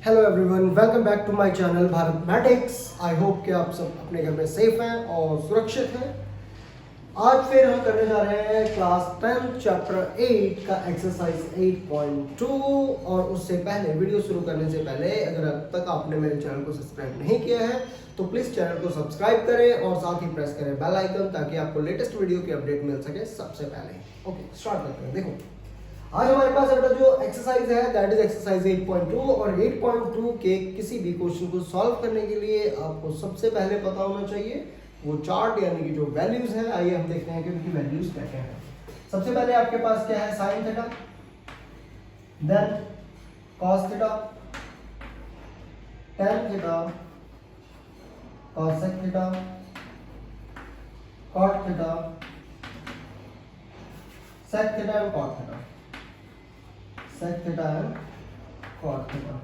Hello everyone, welcome back to my channel Bharatmatics. I hope कि आप सब अपने घर में सेफ हैं और सुरक्षित हैं। आज फिर हम करने जा रहे हैं क्लास 10 चैप्टर 8 का एक्सरसाइज 8.2। और उससे पहले वीडियो शुरू करने से पहले अगर अब तक आपने मेरे चैनल को सब्सक्राइब नहीं किया है तो प्लीज़ चैनल को सब्सक्राइब करें और साथ ही प्रेस करें बेल आइकन ताकि आपको लेटेस्ट वीडियो की अपडेट मिल सके सबसे पहले। ओके, स्टार्ट करते हैं। देखो, आज हमारे पास अपना जो एक्सरसाइज है दैट इज एक्सरसाइज 8.2 और 8.2 के किसी भी क्वेश्चन को सॉल्व करने के लिए आपको सबसे पहले पता होना चाहिए वो चार्ट यानी कि जो वैल्यूज हैं। आइए हम देखते हैं कि उनकी वैल्यूज क्या क्या हैं। सबसे पहले आपके पास क्या है, sine theta, then cos theta, tan theta, cosec theta, cot theta, sec theta and cot theta, sec theta and cot theta.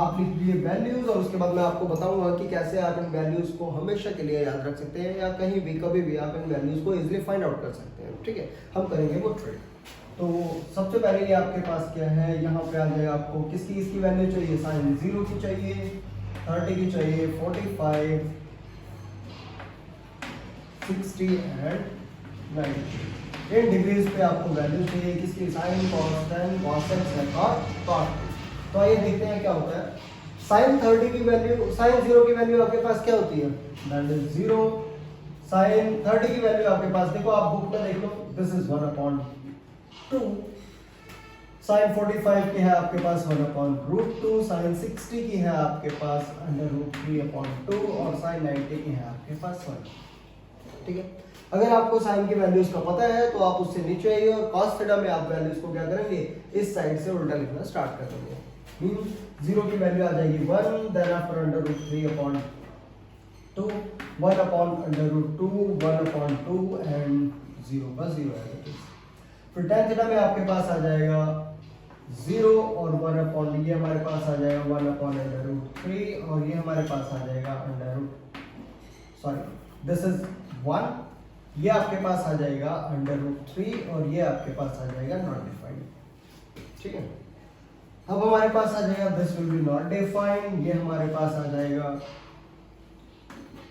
आप लिख दिए वैल्यूज और उसके बाद मैं आपको बताऊंगा कि कैसे आप इन वैल्यूज को हमेशा के लिए याद रख सकते हैं या कहीं भी कभी भी आप इन वैल्यूज को इजीली फाइंड आउट कर सकते हैं। ठीक है, हम करेंगे वो ट्रिक। तो सबसे पहले ये आपके पास क्या है, यहाँ पे आ जाएगा आपको किसकी इसकी वैल्यू चाहिए, साइन 0 की चाहिए, 30 की चाहिए, 45, 60 एंड 90। इन डिग्रीज पे आपको वैल्यू चाहिए किसकी, साइन, कॉस, टेन, कॉसेक, सेक और कॉट। तो आइए देखते हैं क्या होता है। साइन 30 की वैल्यू, साइन 0 की वैल्यू आपके पास क्या होती है, दैट इज 0। साइन 30 की वैल्यू आपके पास, देखो आप बुक में देख लो, दिस इज 1/2। साइन 45 की है आपके पास 1/√2। साइन 60 की है आपके पास √3/2 और साइन 90 की है आपके पास 1। ठीक है, अगर आपको साइन की वैल्यूज का पता है तो आप उससे नीचे आइए और cos थीटा में आप वैल्यूज को क्या करेंगे, इस साइड से उल्टा लिखना स्टार्ट कर देंगे। मींस 0 की वैल्यू आ जाएगी 1, देन आफ्टर √3/2, 1/√2, 1/2 एंड 0 का 0 है। फिर tan थीटा में आपके पास आ जाएगा 0 और 1/, ये हमारे पास आ जाएगा 1/√3 और ये हमारे पास आ जाएगा दिस इज 1, ये आपके पास आ जाएगा √3 और ये आपके पास आ जाएगा नॉट डिफाइंड। ठीक है, अब हमारे पास आ जाएगा this will B not defined, ये हमारे पास आ जाएगा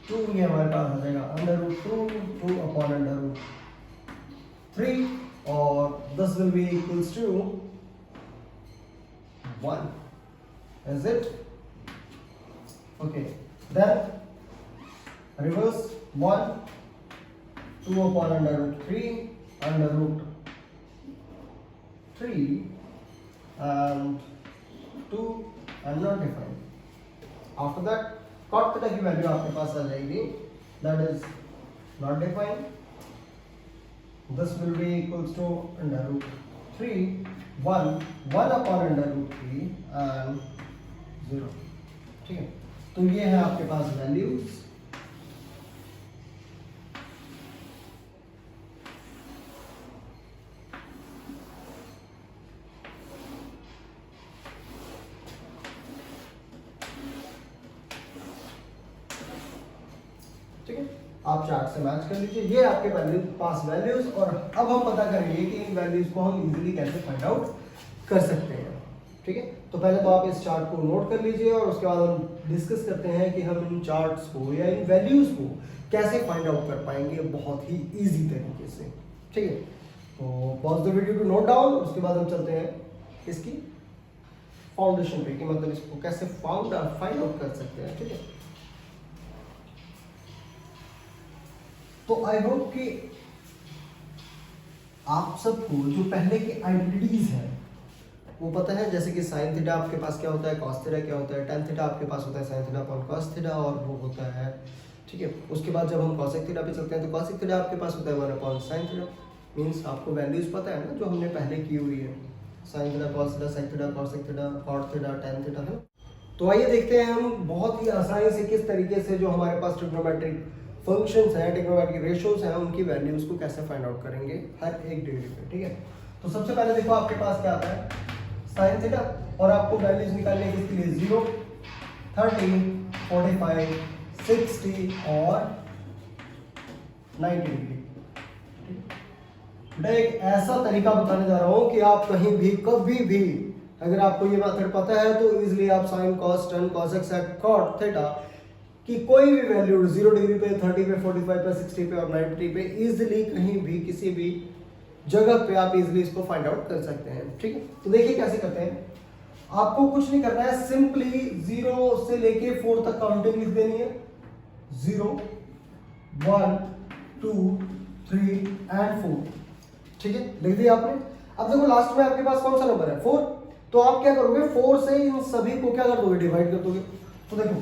2, ये हमारे पास आ जाएगा √2, 2/√3 और this will be equals to 1, is it? Okay, then reverse 1, 2/√3 and 2 and not defined. After that cot theta की वैल्यू आपके पास आ जाएगी, that is not defined. This will be equals to √3, 1/√3 and 0. ठीक है, तो ये है आपके पास वैल्यूज। ठीक है, आप चार्ट से मैच कर लीजिए, ये आपके पास वैल्यूज। और अब हम पता करेंगे कि इन वैल्यूज को हम इजीली कैसे फाइंड आउट कर सकते हैं। ठीक है, तो पहले तो आप इस चार्ट को नोट कर लीजिए और उसके बाद हम डिस्कस करते हैं कि हम इन चार्ट्स को या इन वैल्यूज को कैसे फाइंड आउट कर पाएंगे बहुत ही इजी तरीके से। ठीक है, तो pause the video to note down, उसके बाद हम चलते हैं इसकी फाउंडेशन पे कि मतलब इसको कैसे फाइंड आउट कर सकते हैं। ठीक है, तो आई होप कि आप सबको जो पहले की आइडेंटिटीज है वो पता है, जैसे कि साइन थीटा आपके पास क्या होता है, कॉस थीटा क्या होता है, टेन थीटा आपके पास होता है sine theta upon cos theta और वो होता है। ठीक है, उसके बाद जब हम कॉसेक थीटा पे चलते हैं तो कॉसेक थीटा आपके पास होता है 1/sin थीटा। मींस आपको वैल्यूज पता है ना जो हमने पहले की हुई है, sine theta, cos theta, sec theta, cosec theta, cot theta, tan theta है। तो आइए देखते हैं हम बहुत ही आसानी से किस तरीके से जो हमारे पास ट्रिग्नोमेट्रिक फंक्शंस हैं, ट्रिग्नोमेट्रिक रेशियोज हैं, उनकी वैल्यूज को कैसे फाइंड आउट करेंगे हर एक डिग्री पे। ठीक है, तो सबसे पहले देखो आपके पास क्या आता है, साइन थीटा, और आपको वैल्यूज निकालने के इसके लिए 0, 30, 45, 60 और 90 डिग्री। मैं एक ऐसा तरीका बताने जा रहा हूं कि आप कहीं भी कभी भी अगर आपको ये मेथड पता है तो इजीली आप sine cos tan cos x cot theta कि कोई भी वैल्यू 0 डिग्री पे 30 पे 45 पे 60 पे और 90 पे इजीली कहीं भी किसी भी जगह पे आप इजीली इसको फाइंड आउट कर सकते हैं। ठीक है, तो देखिए कैसे करते हैं। आपको कुछ नहीं करना है, सिंपली 0 से लेके 4 तक काउंटिंग लिख देनी है। 0 1 2 3 एंड 4। ठीक है, लिख दिया आपने। अब देखो लास्ट में आपके पास कौन सा नंबर है 4, तो आप क्या करोगे 4 से इन सभी को क्या कर दोगे डिवाइड कर दोगे। तो देखो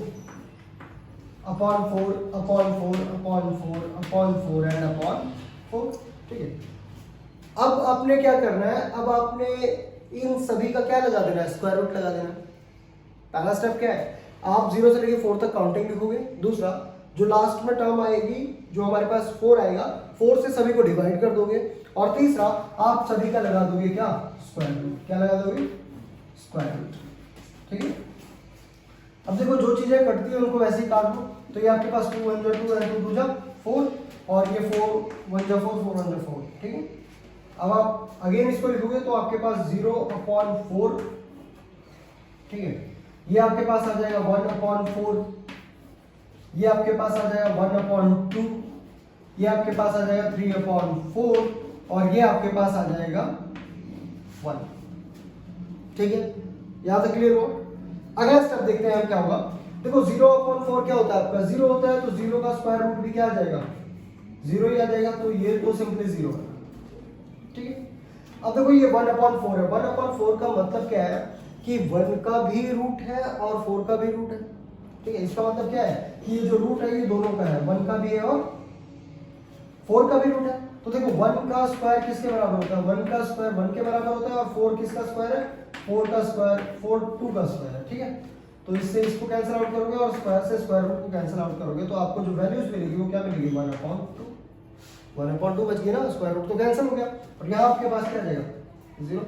upon 4 upon 4 upon 4 upon 4 and upon 4। ठीक है, अब आपने क्या करना है, अब आपने इन सभी का क्या लगा देना है, स्क्वायर रूट लगा देना है। पहला स्टेप क्या है, आप 0 से लेके 4 तक काउंटिंग लिखोगे। दूसरा जो लास्ट में टर्म आएगी जो हमारे पास 4 आएगा, 4 से सभी को डिवाइड कर दोगे। और तीसरा आप सभी का लगा दोगे क्या, स्क्वायर रूट। क्या लगा दोगे, स्क्वायर रूट। ठीक है, अब देखो जो चीजें कटती है उनको वैसे ही काट दो। तो ये आपके पास 2 1 2 and 2 4 और ये 4 1 4 4 1 4। ठीक है, अब आप अगेन इसको लिखोगे तो आपके पास 0 अपॉन 4। ठीक है, ये आपके पास आ जाएगा 1 अपॉन 4, ये आपके पास आ जाएगा 1 अपॉन 2, ये आपके पास आ जाएगा 3 अपॉन 4 और ये आपके पास आ जाएगा 1। ठीक है, यहां तक क्लियर हो। अगला स्टेप देखते हैं हम क्या होगा। देखो 0 अपॉन 4 क्या होता है आपका, 0 होता है तो 0 का स्क्वायर रूट भी क्या आ जाएगा, 0 ही आ जाएगा। तो ये तो सिंपली 0 है। ठीक है, अब देखो ये 1 अपॉन 4 है। 1 अपॉन 4 का मतलब क्या है कि 1 का भी रूट है और 4 का भी रूट है। ठीक है, इसका मतलब क्या है कि ये जो रूट है ये दोनों का है, 1 का भी है और 4 का भी रूट है। तो देखो 1 का स्क्वायर किसके बराबर होता है, 1 का स्क्वायर 1 के बराबर होता है और 4 किसका स्क्वायर है, 4 का स्क्वायर 4 2 का स्क्वायर है। ठीक है, तो इससे इसको कैंसिल आउट करोगे और स्क्वायर से स्क्वायर रूट को कैंसिल आउट करोगे तो आपको जो वैल्यूज मिलेगी वो क्या मिलेगी, 1 अपॉन 2। 1 अपॉन 2 बच गई ना, स्क्वायर रूट तो कैंसिल हो गया और यहाँ आपके पास क्या जाएगा, 0।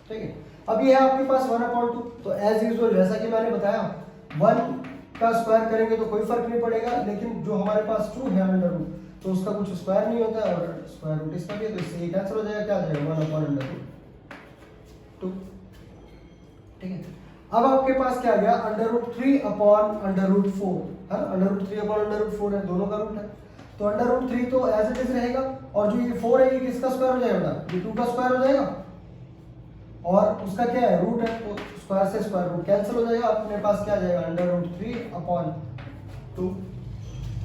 ठीक है, अब ये है आपके पास 1 अपॉन 2। तो एज यूजुअल जैसा कि मैंने बताया 1 का स्क्वायर करेंगे तो कोई फर्क नहीं पड़ेगा, लेकिन जो हमारे पास 2 है अंडर रूट तो उसका कुछ स्क्वायर नहीं होता है और स्क्वायर रूट इसका भी है, तो इससे ये कैंसिल हो जाएगा। क्या आ जाएगा, 1 अपॉन अंडर रूट 2। ठीक है, अब आपके पास क्या आ गया, under root 3 upon under root 4 है। Under root 3 upon under root 4 है, दोनों का रूट है। तो अंडर रूट 3 तो एज इट इज रहेगा और जो ये 4 है ये किसका स्क्वायर हो जाएगा, ये 2 का स्क्वायर हो जाएगा और उसका क्या है, रूट है। तो स्क्वायर से स्क्वायर रूट कैंसिल हो जाएगा। अपने पास क्या आ जाएगा, अंडर रूट 3 अपॉन 2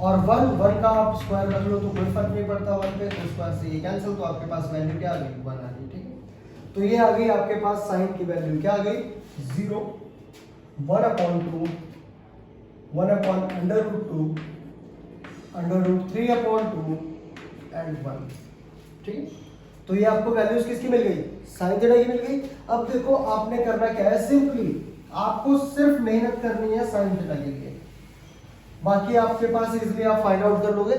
और 1 का आप स्क्वायर रख लो तो कोई फर्क नहीं पड़ता 1 पे, तो स्क्वायर से ये कैंसिल। तो आपके पास वैल्यू क्या आ गई, 1 आ गई। ठीक है, तो ये आ गई आपके पास साइन की वैल्यू, क्या आ गई, 0 1 upon 2 1 upon under root 2 under root 3 upon 2 and 1। ठीक है, तो ये आपको वैल्यूज किसकी मिल गई, साइन थीटा की मिल गई। अब देखो आपने करना क्या है, सिंपली आपको सिर्फ मेहनत करनी है साइन थीटा के लिए, बाकी आपके पास इजीली आप फाइंड आउट कर लोगे।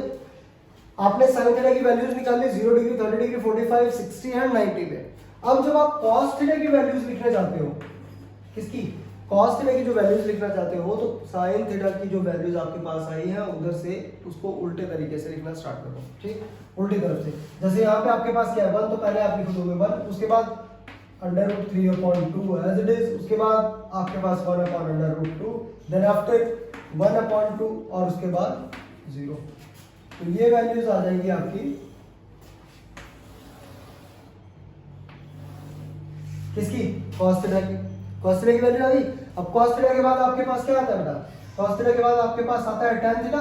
आपने साइन थीटा की वैल्यूज निकाल ली 0 डिग्री 30 डिग्री 45 60 एंड 90 पे। अब जब आप कॉस थीटा की वैल्यूज लिखने जाते हो, किसकी, कॉस थीटा की जो वैल्यूज लिखना चाहते हो तो साइन थीटा की जो वैल्यूज आपके पास आई है उधर से उसको उल्टे तरीके से लिखना स्टार्ट करो। ठीक, उल्टी तरफ से। जैसे यहाँ पे आपके पास क्या है 1, तो पहले आप लिख दोगे 1, उसके बाद under root 3 upon 2 as it is, उसके बाद आपके पास 1 upon under root 2, then after 1 upon 2 और उसके बाद 0। तो ये वैल्यूज आ जाएंगी आपकी किसकी, कॉस थीटा की। कॉस थीटा की वैल्यू आ गई। अब कॉस थीटा के बाद आपके पास क्या आता है बेटा, कॉस थीटा के बाद आपके पास आता है tan थीटा।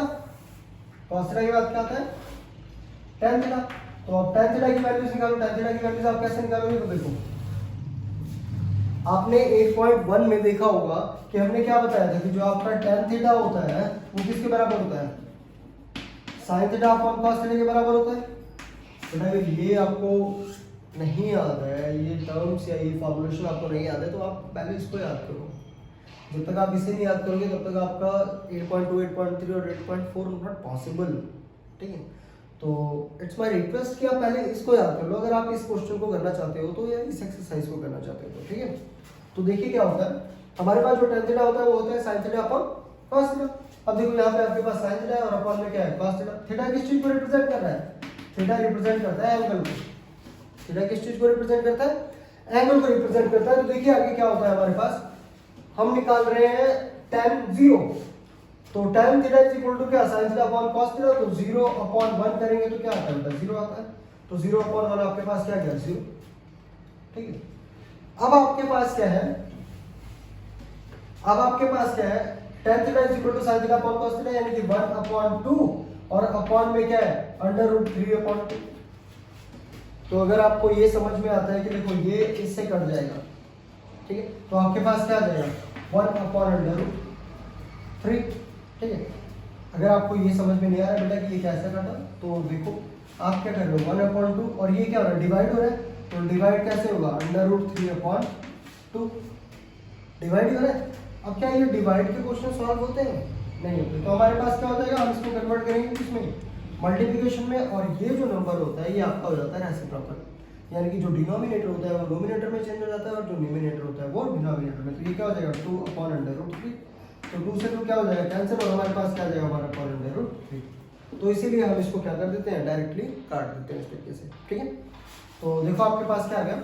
कॉस थीटा के बाद क्या आता है, tan थीटा। तो अब tan थीटा की वैल्यूज निकालो। tan थीटा की वैल्यूज आप कैसे निकालोगे, तो देखो आपने 8.1 में देखा होगा कि हमने क्या बताया था कि जो आपका tan थीटा होता है वो किसके बराबर होता है, sin theta upon cos theta के बराबर होता है। बेटा ये आपको नहीं याद है, ये टर्म्स या ये फॉर्मूलेशन आपको नहीं याद है तो आप पहले इसको याद करो। जब तक आप इसे नहीं याद करोगे तब तक आपका 8.2 8.3 और 8.4 नॉट पॉसिबल। ठीक है, तो इट्स माय रिक्वेस्ट कि आप पहले इसको याद कर लो अगर आप इस क्वेश्चन को करना चाहते हो तो, या इस एक्सरसाइज को करना चाहते हो तो। ठीक है, तो देखिए क्या होता है, हमारे पास जो tan थीटा होता है वो होता है sin theta upon cos theta. अब देखो यहाँ पे आपके पास sin थीटा है और अपॉन में क्या है, cos थीटा। थीटा किस चीज को रिप्रेजेंट कर रहा है, थीटा रिप्रेजेंट करता है एंगल को। थीटा किस चीज को रिप्रेजेंट करता है, एंगल को रिप्रेजेंट करता है। तो देखिए आगे क्या होता है हमारे पास, हम निकाल रहे हैं tan 0, तो tan theta is equal to क्या, sin theta upon cos theta, तो 0 अपॉन 1 करेंगे तो क्या आता है, 0 आता है। तो 0 अपॉन 1 आपके पास क्या गया, 0। ठीक है, अब आपके पास क्या है, tan theta is equal to sin theta upon cos theta, यानी कि 1 अपॉन 2 और अपॉन में क्या है, √3 अपॉन 2। तो अगर आपको ये समझ में आता है कि देखो ये इससे कट जाएगा, ठीक है, तो आपके पास क्या आ जाएगा 1 अपॉन √3। ठीक है, अगर आपको ये समझ में नहीं आ रहा बेटा कि ये कैसे कटा, तो देखो आप क्या कर रहे हो 1 अपॉन 2 और ये क्या हो रहा है, डिवाइड हो रहा है, तो डिवाइड कैसे होगा, √3 अपॉन 2 डिवाइड हो रहा है। अब क्या ये डिवाइड के क्वेश्चन सॉल्व होते हैं, नहीं होते, तो हमारे पास क्या हो जाएगा, हम इसको कन्वर्ट करेंगे किसमें, मल्टीप्लिकेशन में, और ये जो नंबर होता है ये आपका हो जाता है रेसिप्रोकल, यानी कि जो डिनोमिनेटर होता है वो नोमिनेटर में चेंज हो जाता है और जो न्यूमिनेटर होता है वो डिनोमिनेटर में। तो ये क्या हो जाएगा 2 अपॉन √3, तो 2 से 2 क्या हो जाएगा कैंसिल, और हमारे पास क्या आ जाएगा 1 अपॉन √3। तो इसीलिए हम इसको क्या कर देते हैं, डायरेक्टली काट देते हैं इस तरीके से। ठीक है, तो देखो आपके पास क्या आ गया,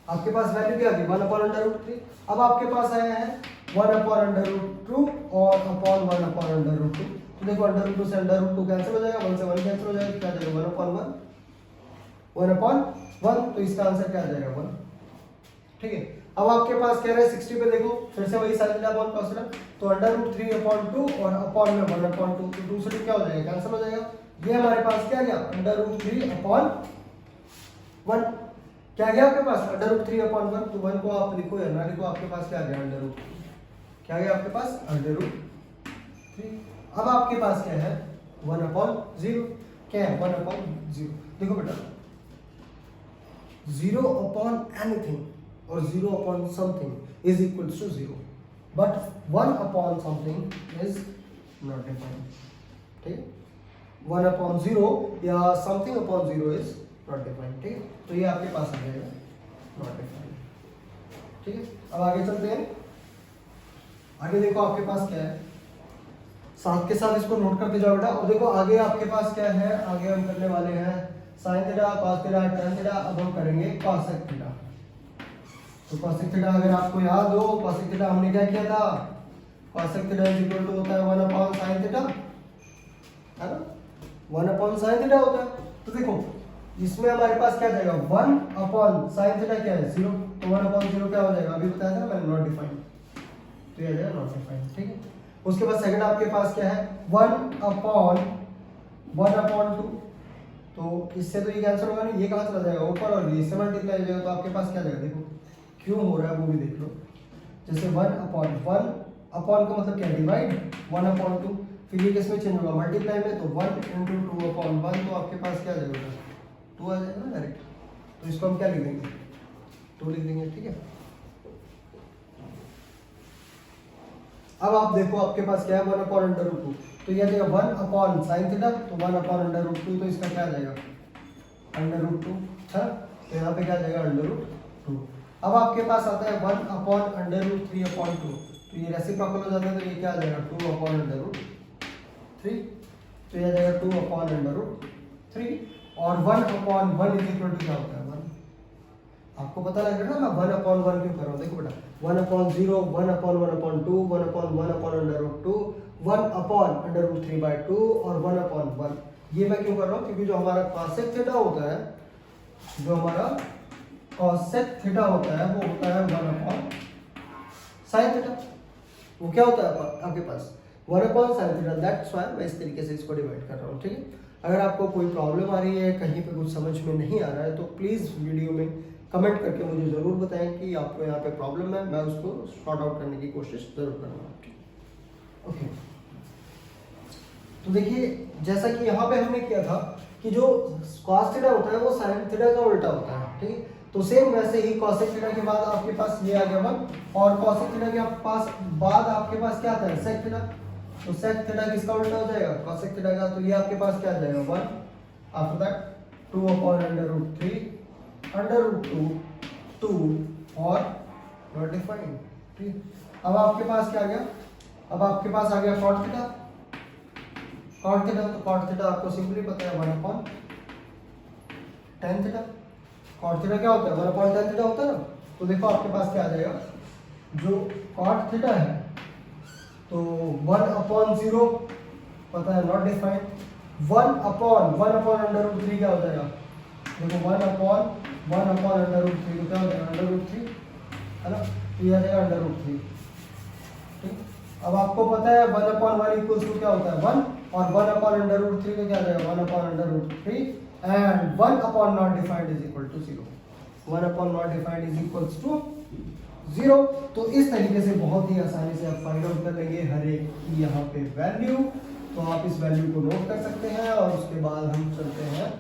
आपके पास वैल्यू क्या आ गई 1 अपॉन √3। अब आपके पास आया है 1 अपॉन √2 और अपॉन 1 अपॉन √2। तो देखो √2 से √2 कैंसिल हो जाएगा, 1 से 1 कैंसिल हो जाएगा, क्या आ जाएगा 1 अपॉन 1, तो इसका आंसर क्या आ जाएगा 1। ठीक है, अब आपके पास कह रहे हैं 60 पे देखो फिर से वही sin theta upon cos theta, तो √3 अपॉन 2 और अपॉन में 1 अपॉन 2, तो दूसरे क्या हो जाएगा कैंसिल हो जाएगा। ये हमारे पास क्या गया √3 अपॉन 1, क्या गया आपके पास √3 अपॉन 1, तो 1 को आप लिखो या ना लिखो, आपके पास क्या गया √3, क्या गया आपके पास √3। अब आपके पास क्या है 1 अपॉन 0, क्या है 1 अपॉन 0। देखो बेटा 0 अपॉन एनीथिंग और 0 upon something is equals to 0, but 1 upon something is not defined. ठीक है, 1 अपॉन 0 या something upon 0 is not defined. ठीक है, तो ये आपके पास आ जाएगा नॉट डिफाइंड। ठीक है, अब आगे चलते हैं। आगे देखो आपके पास क्या है, साथ के साथ इसको नोट करके जाओ बेटा। और देखो आगे आपके पास क्या है, आगे हम करने वाले हैं sin theta cos theta tan theta. अब हम करेंगे cosec थीटा। तो cosec थीटा अगर आपको याद हो, cosec थीटा हमने क्या किया था, cosec theta is equal to होता है 1 अपॉन sin थीटा, है ना, 1 अपॉन sin थीटा होता है। तो देखो इसमें हमारे पास क्या जाएगा 1 अपॉन sin थीटा क्या है 0, तो 1 अपॉन 0 क्या हो जाएगा, अभी बताया था मैंने नॉट डिफाइंड, तो ये आ जाएगा नॉट डिफाइंड। ठीक है, उसके बाद सेकंड आपके पास क्या है 1 अपॉन 2, तो इससे तो ये कैंसिल होगा नहीं, ये कहाँ चला जाएगा ऊपर और ये इससे मल्टीप्लाई हो जाएगा, तो आपके पास क्या जाएगा, देखो क्यों हो रहा है वो भी देख लो। जैसे 1 अपॉन का मतलब क्या है डिवाइड, 1 अपॉन 2, फिर ये किसमें चेंज होगा मल्टीप्लाई में, तो 1 इंटू 2 अपॉन 1, तो आपके पास क्या आ जाएगा 2 आ जाएगा ना डायरेक्ट। तो इसको हम क्या लिख देंगे 2 लिख देंगे। ठीक है, अब आप देखो आपके पास क्या है 1 अपॉन √2, तो ये आ जाएगा 1 अपॉन sin थीटा, तो 1 अपॉन √2, तो इसका क्या आ जाएगा √2 है, तो यहाँ पे क्या आ जाएगा √2। अब आपके पास आता है 1 अपॉन √3 अपॉन 2, तो ये रेसिप्रोकल हो जाता है, तो ये क्या आ जाएगा 2 अपॉन √3, तो ये आ जाएगा 2 अपॉन √3। और 1 अपॉन 1 इज इक्वल टू क्या होता है 1, आपको पता लग रहा है ना मैं 1 अपॉन 1 क्यों कर रहा हूँ। देखो बेटा 1 upon 0, 1 upon 1 upon 2, 1 upon 1 upon √2, 1 upon √3/2 और 1 अपॉन 1, ये मैं क्यों कर रहा हूँ, क्योंकि जो हमारा cosec थीटा होता है, जो हमारा cosec थीटा होता है वो होता है 1 अपॉन sin थीटा। वो क्या होता है आपके पास 1 upon sin theta, that's why मैं इस तरीके से इसको डिवाइड कर रहा हूँ। ठीक है, अगर आपको कोई प्रॉब्लम आ रही है, कहीं पे कुछ समझ में नहीं आ रहा है, तो प्लीज़ वीडियो में कमेंट करके मुझे ज़रूर बताएं कि आपको यहाँ पे प्रॉब्लम है, मैं उसको सॉर्ट आउट करने की कोशिश ज़रूर करूँगा। ओके, तो देखिए जैसा कि यहाँ पे हमने किया था कि जो cos थीटा होता है वो sin थीटा का उल्टा होता है। ठीक है, तो सेम वैसे ही cosec थीटा के बाद आपके पास ये आ गया 1, और cosec थीटा के पास बाद आपके पास क्या आता है sec थीटा, तो sec थीटा किसका उल्टा हो जाएगा cosec थीटा का, तो ये आपके पास क्या आ जाएगा 1, आफ्टर दैट 2 अपॉन √3 √2 2 और नॉट डिफाइंड। ठीक, अब आपके पास क्या आ गया, अब आपके पास आ गया cot थीटा। तो cot थीटा आपको सिंपली पता है 1 upon tan theta, cot theta क्या होता है 1/tan थीटा होता है ना। तो देखो आपके पास क्या आ जाएगा, जो कॉट थीटा है तो 1/0 पता है नॉट डिफाइंड, 1/√3 क्या हो जाएगा, देखो 1/√3 तो क्या हो जाएगा √3 है ना, तो ये आ जाएगा √3। ठीक, अब आपको पता है 1/1 इक्वल्स टू क्या होता है 1, और 1/√3 का क्या आ जाएगा 1/√3 and 1/(not-defined) is equal to 0। 1/(not-defined) is equals to 0। तो इस तरीके से बहुत ही आसानी से आप फाइंड आउट कर लेंगे हर एक की यहाँ पे वैल्यू। तो आप इस वैल्यू को नोट कर सकते हैं और उसके बाद हम चलते हैं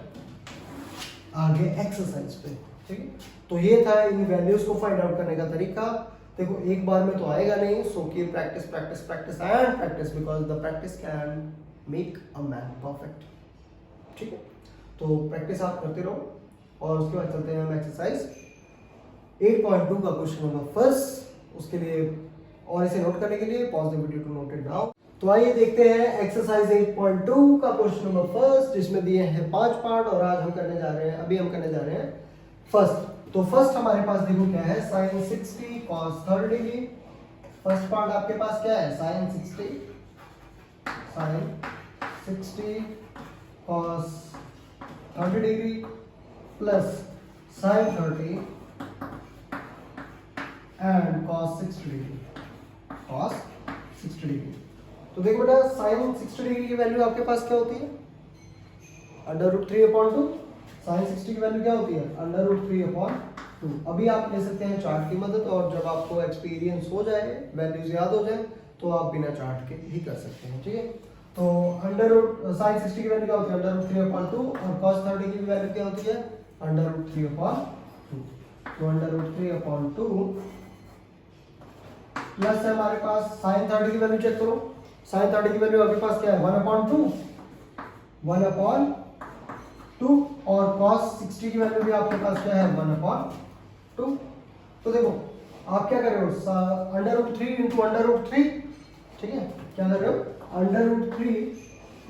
आगे एक्सरसाइज पे। ठीक है, तो ये था इन वैल्यूज को फाइंड आउट करने का तरीका। देखो एक बार में तो आएगा नहीं, सो की practice practice practice and practice, because the practice can make a man perfect. ठीक है, तो प्रैक्टिस आप करते रहो और उसके बाद चलते हैं हम एक्सरसाइज 8.2 का क्वेश्चन नंबर फर्स्ट। उसके लिए और इसे नोट करने के लिए pause the video to note it down. तो आइए देखते हैं एक्सरसाइज 8.2 का क्वेश्चन नंबर फर्स्ट, जिसमें दिए हैं 5 पार्ट और आज हम करने जा रहे हैं, अभी हम करने जा रहे हैं फर्स्ट। तो फर्स्ट हमारे पास देखो क्या है sin 60 cos 30 degree. First part आपके पास क्या है sin 60 cos 30 degree plus sin 30 and cos 60 degree, cos 60 degree. तो देखो बेटा sin 60 डिग्री की वैल्यू आपके पास क्या होती है √3/2। sin 60 की वैल्यू क्या होती है √3/2। अभी आप ले सकते हैं चार्ट की मदद, और जब आपको एक्सपीरियंस हो जाए, वैल्यूज याद हो जाए, तो आप बिना चार्ट के भी कर सकते हैं। ठीक है, तो sin 60 की वैल्यू क्या होती है √3/2 और cos 30 की वैल्यू क्या होती है √3/2। तो √3/2 प्लस है हमारे पास sin 30 की वैल्यू चेक करो। sin 30 की वैल्यू आपके पास क्या है 1/2 और cos 60 की वैल्यू भी आपके पास क्या है 1/2। तो देखो आप क्या कर रहे हो √3 इंटू √3। ठीक है, क्या कर रहे हो √3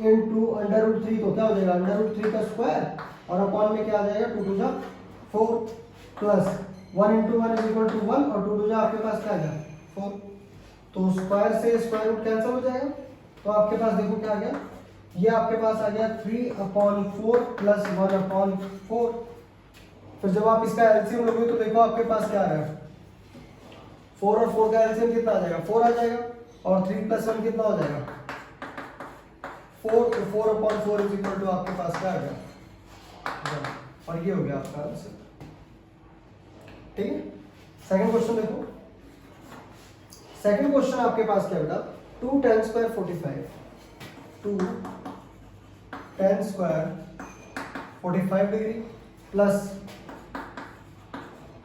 इंटू √3, तो क्या हो जाएगा √3 का स्क्वायर और अपॉन में क्या आ जाएगा 2 2 4 plus 1 into 1 is equal to 1 और 2 2 आपके पास क्या आ गया 4। तो स्क्वायर से स्क्वायर रूट कैंसिल हो जाएगा, तो आपके पास देखो क्या आ गया, ये आपके पास आ गया 3/4 प्लस 1/4। फिर जब आप इसका एलसीएम लोगे तो देखो आपके पास क्या आ रहा है 4 और 4 का एलसीएम कितना आ जाएगा 4 आ जाएगा, और 3 + 1 कितना हो जाएगा 4। तो 4/4 इज इक्वल टू आपके पास क्या आ गया, और ये हो गया आपका आंसर। ठीक है, सेकंड क्वेश्चन देखो। सेकंड क्वेश्चन आपके पास क्या बेटा 2 tan square 45, 2 tan square 45 degree plus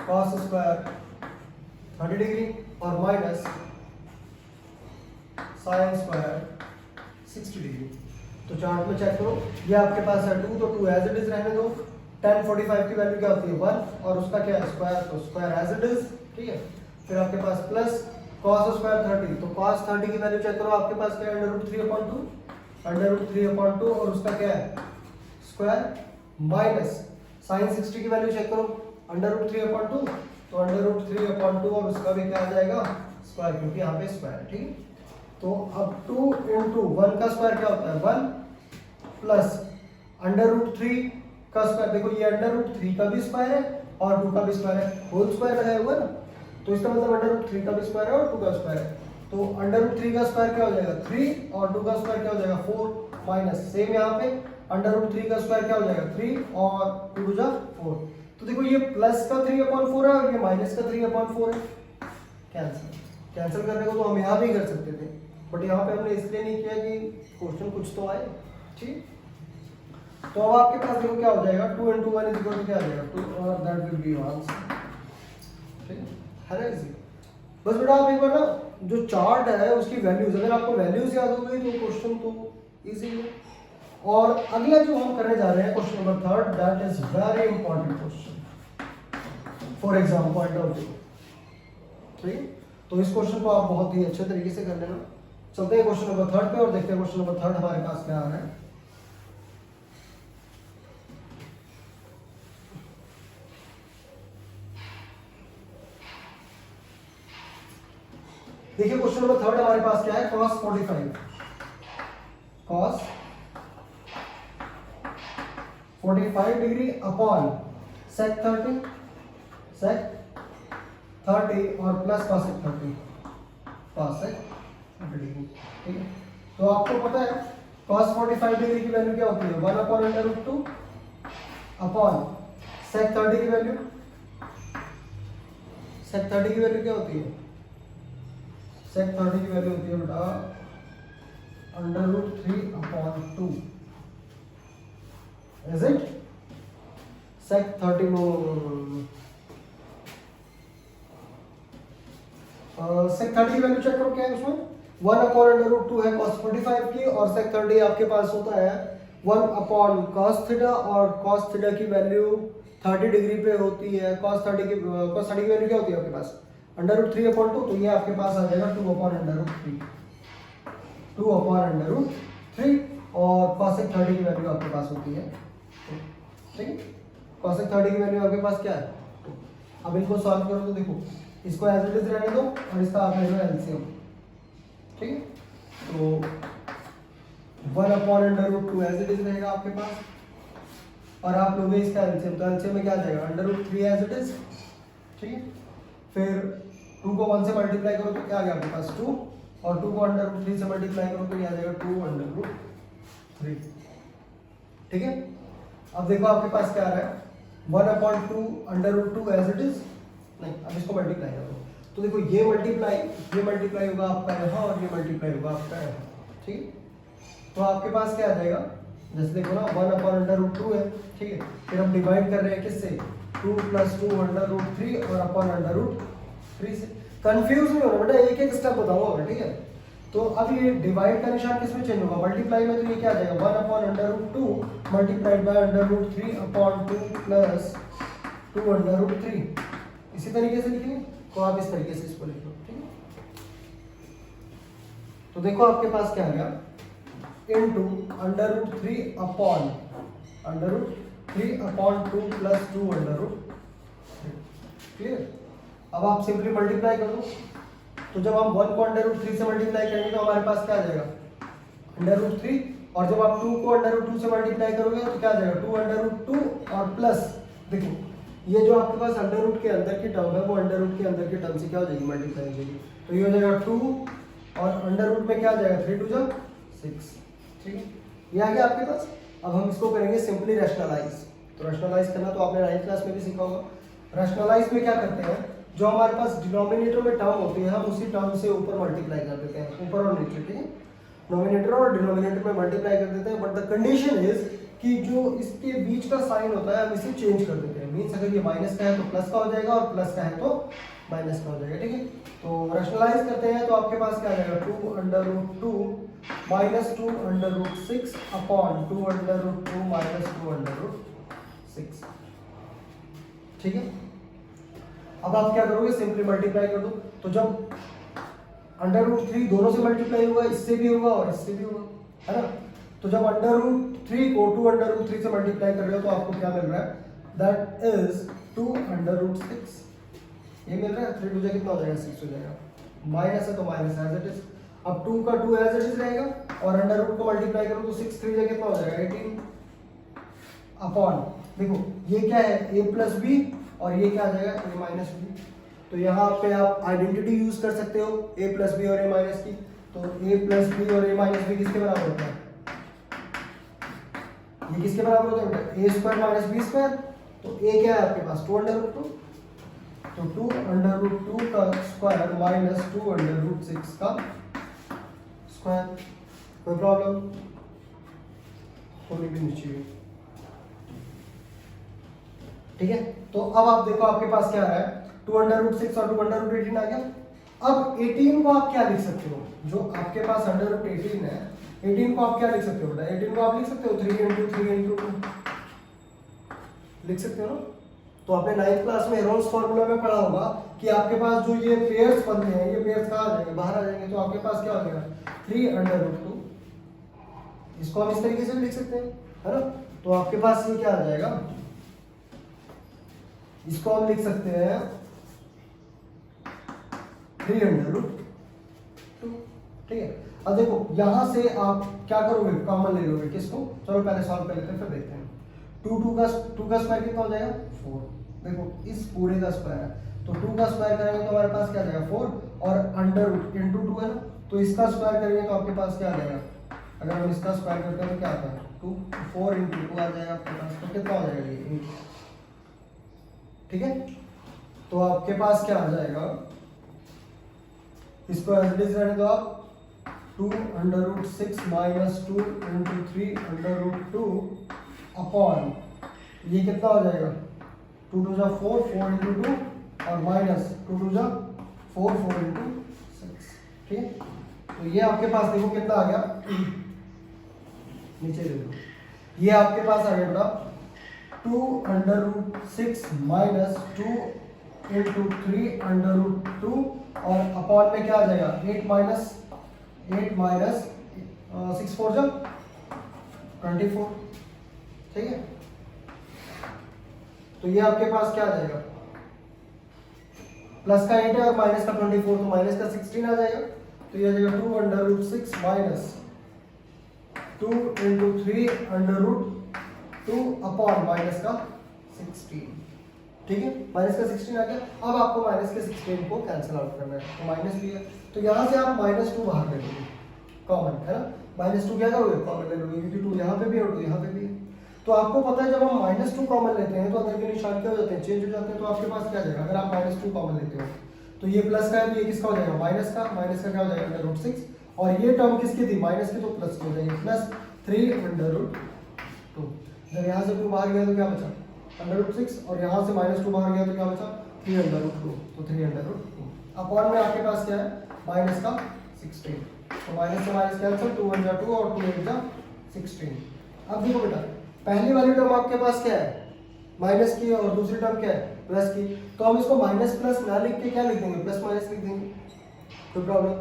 cos square 30 degree और माइनस sin square 60 डिग्री। तो चार्ट में चेक करो, ये आपके पास है 2, तो 2 एज इट इज रहने दो। tan 45 की वैल्यू क्या होती है 1 और उसका क्या है स्क्वायर, तो स्क्वायर एज इट इज। ठीक है, फिर आपके पास प्लस cos square 30, तो cos 30 की वैल्यू चेक करो आपके पास क्या है √3/2 और उसका क्या है स्क्वायर, माइनस sin 60 की वैल्यू चेक करो √3/2, तो √3/2 और उसका भी क्या आ जाएगा स्क्वायर, क्योंकि यहाँ पे स्क्वायर। ठीक है, तो अब 2 इंटू 1 का स्क्वायर क्या होता है 1 प्लस √3 का स्क्वायर, देखो ये √3 का भी स्क्वायर है और 2 का भी स्क्वायर है, होल स्क्वायर लगाया हुआ है ना, तो इसका मतलब √3 का भी स्क्वायर है और 2 का स्क्वायर है। तो √3 का स्क्वायर क्या हो जाएगा 3 और 2 का स्क्वायर क्या हो जाएगा 4, माइनस सेम यहाँ पे √3 का स्क्वायर क्या हो जाएगा 3 और 2 2 4। तो देखो ये प्लस का 3/4 है और ये माइनस का 3/4 है, कैंसिल करने को तो हम यहाँ भी कर सकते थे, बट यहाँ पे हमने इसलिए नहीं किया कि क्वेश्चन कुछ तो आए। ठीक, तो अब आपके पास देखो क्या हो जाएगा 2 इंटू 1 इज इक्वल टू क्या आ जाएगा 2 और दैट विल बी आंसर। ठीक है ना, इजी। बस बेटा आप एक बार ना जो चार्ट है उसकी वैल्यूज, अगर आपको वैल्यूज याद हो गई तो क्वेश्चन तो इजी है। और अगला जो हम करने जा रहे हैं question number 3, that is very important question for exam point of view. ठीक, तो इस क्वेश्चन को आप बहुत ही अच्छे तरीके से कर लेना। चलते हैं क्वेश्चन नंबर 3 पे और देखते हैं क्वेश्चन नंबर 3 हमारे पास क्या आ रहा है। देखिए क्वेश्चन नंबर 3 हमारे पास क्या है, cos 45, cos 45 degree upon sec 30, sec 30 और प्लस cos 30, cos 30 डिग्री। ठीक है, तो आपको पता है cos 45 डिग्री की वैल्यू क्या होती है, 1 upon under root 2 upon sec 30 की वैल्यू, sec 30 की वैल्यू क्या होती है, sec 30 की वैल्यू होती है बेटा under root 3 upon 2, is it? sec 30 no sec 30 की वैल्यू चेक करो क्या है उसमें, 1 अपॉन अंडर रूट 2 है cos 45 की, और sec 30 आपके पास होता है 1 अपॉन cos थीटा, और cos थीटा की वैल्यू 30 डिग्री पे होती है, cos 30 की वैल्यू क्या होती है आपके पास, अंडर रूट 3 अपॉन 2, तो ये आपके पास आ जाएगा 2 upon under root 3, 2 upon under root 3, और cosec 30 की वैल्यू आपके पास होती है, ठीक है, cosec 30 की वैल्यू आपके पास क्या है। अब इनको सॉल्व करो तो देखो, इसको एज इट इज रहने दो और इसका आप ले लो एलसीएम, ठीक है, तो 1 upon under root 2 as it is रहेगा आपके पास, और आप लोगे इसका एलसीएम, तो एलसीएम में क्या आ जाएगा, under root 3 as it is, ठीक है, फिर 2 को 1 से मल्टीप्लाई करो तो क्या आ गया आपके पास 2, और 2 को अंडर रूट 3 से मल्टीप्लाई करो तो ये आ जाएगा 2 अंडर रूट 3, ठीक है। अब देखो आपके पास क्या आ रहा है, 1 upon 2 under root 2 as it is, नहीं अब इसको मल्टीप्लाई करो तो देखो ये मल्टीप्लाई होगा आपका यहाँ, और ये मल्टीप्लाई होगा आपका यहाँ, ठीक है, तो आपके पास क्या आ जाएगा, जैसे देखो ना 1 अपॉन अंडर रूट 2 है, ठीक है, फिर हम डिवाइड कर रहे हैं किससे, 2 + 2 अंडर रूट 3 और अपॉन अंडर रूट 3 से। कंफ्यूज नहीं होना बेटा, एक एक स्टेप बताऊंगा मैं, ठीक है। तो अब ये डिवाइड का निशान किसमें चेंज होगा, मल्टीप्लाई में, तो ये क्या आ जाएगा 1 upon under root 2 multiplied by under root 3 upon 2 plus 2 under root 3, इसी तरीके से लिखेंगे, तो आप इस तरीके से इसको लिख लो, ठीक है। तो देखो आपके पास क्या आ गया, into under root 3 upon under root 3 upon 2 plus 2 under root 3, clear. अब आप सिंपली मल्टीप्लाई कर दो, तो जब हम 1 को अंडर रूट 3 से मल्टीप्लाई करेंगे तो हमारे पास क्या आ जाएगा, अंडर रूट 3, और जब आप 2 को अंडर रूट 2 से मल्टीप्लाई करोगे तो क्या आ जाएगा 2 अंडर रूट 2 और प्लस, देखो ये जो आपके पास अंडर रूट के अंदर की टर्म है वो अंडर रूट के अंदर की टर्म से क्या हो जाएगी, मल्टीप्लाई हो जाएगी, तो ये हो जाएगा 2 और अंडर रूट में क्या आ जाएगा 3 2 6, ठीक है, ये आ गया आपके पास। अब हम इसको करेंगे सिंपली रैशनलाइज, तो रैशनलाइज करना तो आपने 9th क्लास में भी सीखा होगा। रैशनलाइज में क्या करते हैं, जो हमारे पास डिनोमिनेटर में टर्म होती है हम उसी टर्म से ऊपर मल्टीप्लाई कर देते हैं, ऊपर और नीचे, ठीक है, नोमिनेटर और डिनोमिनेटर में मल्टीप्लाई कर देते हैं, बट द कंडीशन इज कि जो इसके बीच का साइन होता है हम इसे चेंज कर देते हैं, मींस अगर ये माइनस का है तो प्लस का हो जाएगा और प्लस का है तो माइनस का हो जाएगा, ठीक है। तो रैशनलाइज करते हैं तो आपके पास क्या आ जाएगा 2 अंडर रूट 2 माइनस 2 under root 6 upon 2 under root 2 माइनस 2 अंडर रूट 6, ठीक है। अब आप क्या करोगे, सिंपली मल्टीप्लाई कर दो, तो जब अंडर रूट 3 दोनों से मल्टीप्लाई होगा, इससे भी होगा और इससे भी होगा, है ना, तो जब अंडर रूट 3 को 2 अंडर रूट 3 से मल्टीप्लाई कर रहे हो तो आपको क्या मिल रहा है, दैट इज 2 अंडर रूट 6, ये मिल रहा है, 3 2 कितना हो जाएगा 6 हो जाएगा, माइनस है तो माइनस एज इट इज, अब 2 का 2 एज इट इज रहेगा, और अंडर रूट को मल्टीप्लाई करो तो 6 3 कितना हो जाएगा 18 अपॉन, देखो ये क्या है a प्लस बी, और ये क्या आ जाएगा a माइनस बी, तो यहाँ पे आप आइडेंटिटी यूज कर सकते हो a प्लस बी और a माइनस की, तो a प्लस बी और a माइनस बी किसके बराबर होता है, ये किसके बराबर होता है, a square minus b square, तो a क्या है आपके पास 2 अंडर रूट 2, तो 2 अंडर रूट 2 का स्क्वायर माइनस 2 अंडर रूट 6 का स्क्वायर, कोई प्रॉब्लम होनी भी नहीं चाहिए, ठीक है। तो अब आप देखो आपके पास क्या है 2 अंडर रूट 6 और 2 अंडर रूट 18 आ गया। अब 18 को आप क्या लिख सकते हो, जो आपके पास अंडर रूट 18 है, 18 को आप क्या लिख सकते हो बेटा, 18 को आप लिख सकते हो 3 इंटू 3 इंटू 2 लिख सकते हो ना। तो आपने 9th क्लास में हेरोल्स फार्मूला में पढ़ा होगा कि आपके पास जो ये पेयर्स बनते हैं, ये पेयर्स कहाँ आ जाएंगे, बाहर आ जाएंगे, तो आपके पास क्या हो जाएगा 3 अंडर रूट 2, इसको हम इस तरीके से भी लिख सकते हैं, है ना। तो आपके पास ये क्या आ जाएगा, इसको हम लिख सकते हैं 3 अंडर रूट ठीक है। अब देखो यहाँ से आप क्या करोगे, कॉमन ले लोगे किसको, चलो पहले सॉल्व कर लेते हैं फिर देखते हैं। 2 का स्क्वायर कितना हो जाएगा 4, देखो इस पूरे का स्क्वायर है तो 2 का स्क्वायर करेंगे तो हमारे पास क्या आ जाएगा 4 और अंडर रूट इंटू 2 है ना, तो इसका स्क्वायर करेंगे तो आपके पास क्या आ जाएगा, अगर हम इसका स्क्वायर करते हैं तो क्या आता है 2, 4 इंटू 2 आ जाएगा आपके पास, तो कितना हो जाएगा ये 8, ठीक है। तो आपके पास क्या आ जाएगा, इसको एज इट इज रहने दो आप, 2 अंडर रूट 6 माइनस 2 इंटू 3 अंडर रूट 2 अपॉन ये कितना हो जाएगा 2 2 जा 4, 4 इंटू 2 और माइनस 2 2 जा 4, 4 इंटू 6, ठीक है। तो ये आपके पास देखो कितना आ गया, नीचे देखो ये आपके पास आ गया बेटा 2 अंडर रूट 6 माइनस 2 इंटू 3 अंडर रूट 2 और अपॉन में क्या आ जाएगा 8 माइनस 6 4 जा 24, ठीक है। तो ये आपके पास क्या आ जाएगा, प्लस का 8 है और माइनस का 24, तो माइनस का 16 आ जाएगा, तो ये आ जाएगा 2 अंडर रूट 6 माइनस 2 into 3 under root 2 upon minus का 16, ठीक है। माइनस का 16 आ गया, अब आपको माइनस के 16 को कैंसिल आउट करना है, तो माइनस भी है तो यहाँ से आप -2 बाहर ले लोगे, कॉमन है ना, -2 क्या करोगे कॉमन ले लोगे, क्योंकि 2 यहाँ पे भी और 2 यहाँ पे भी है। तो आपको पता है जब हम -2 कॉमन लेते हैं तो अंदर के निशान क्या हो जाते हैं, चेंज हो जाते हैं, तो आपके पास क्या जाएगा, अगर आप -2 कॉमन लेते हो तो ये प्लस का है तो ये किसका हो जाएगा माइनस का क्या हो जाएगा अंडर रूट 6, और ये टर्म किसकी थी माइनस की, तो प्लस की हो जाएगी, प्लस 3 अंडर रूट 2, जब यहाँ से 2 बाहर गया तो क्या बचा अंडर रूट 6 और यहाँ से -2 बाहर गया तो क्या बचा 3 अंडर रूट 2, तो 3 अंडर रूट 2 अपॉन में आपके पास क्या है माइनस का 16, तो माइनस से माइनस कैंसिल, 2 1 जा 2 और 2 8 जा 16। अब देखो बेटा पहली वाली टर्म आपके पास क्या है माइनस की और दूसरी टर्म क्या है प्लस की, तो हम इसको माइनस प्लस ना लिख के क्या लिख देंगे प्लस माइनस लिख देंगे, कोई प्रॉब्लम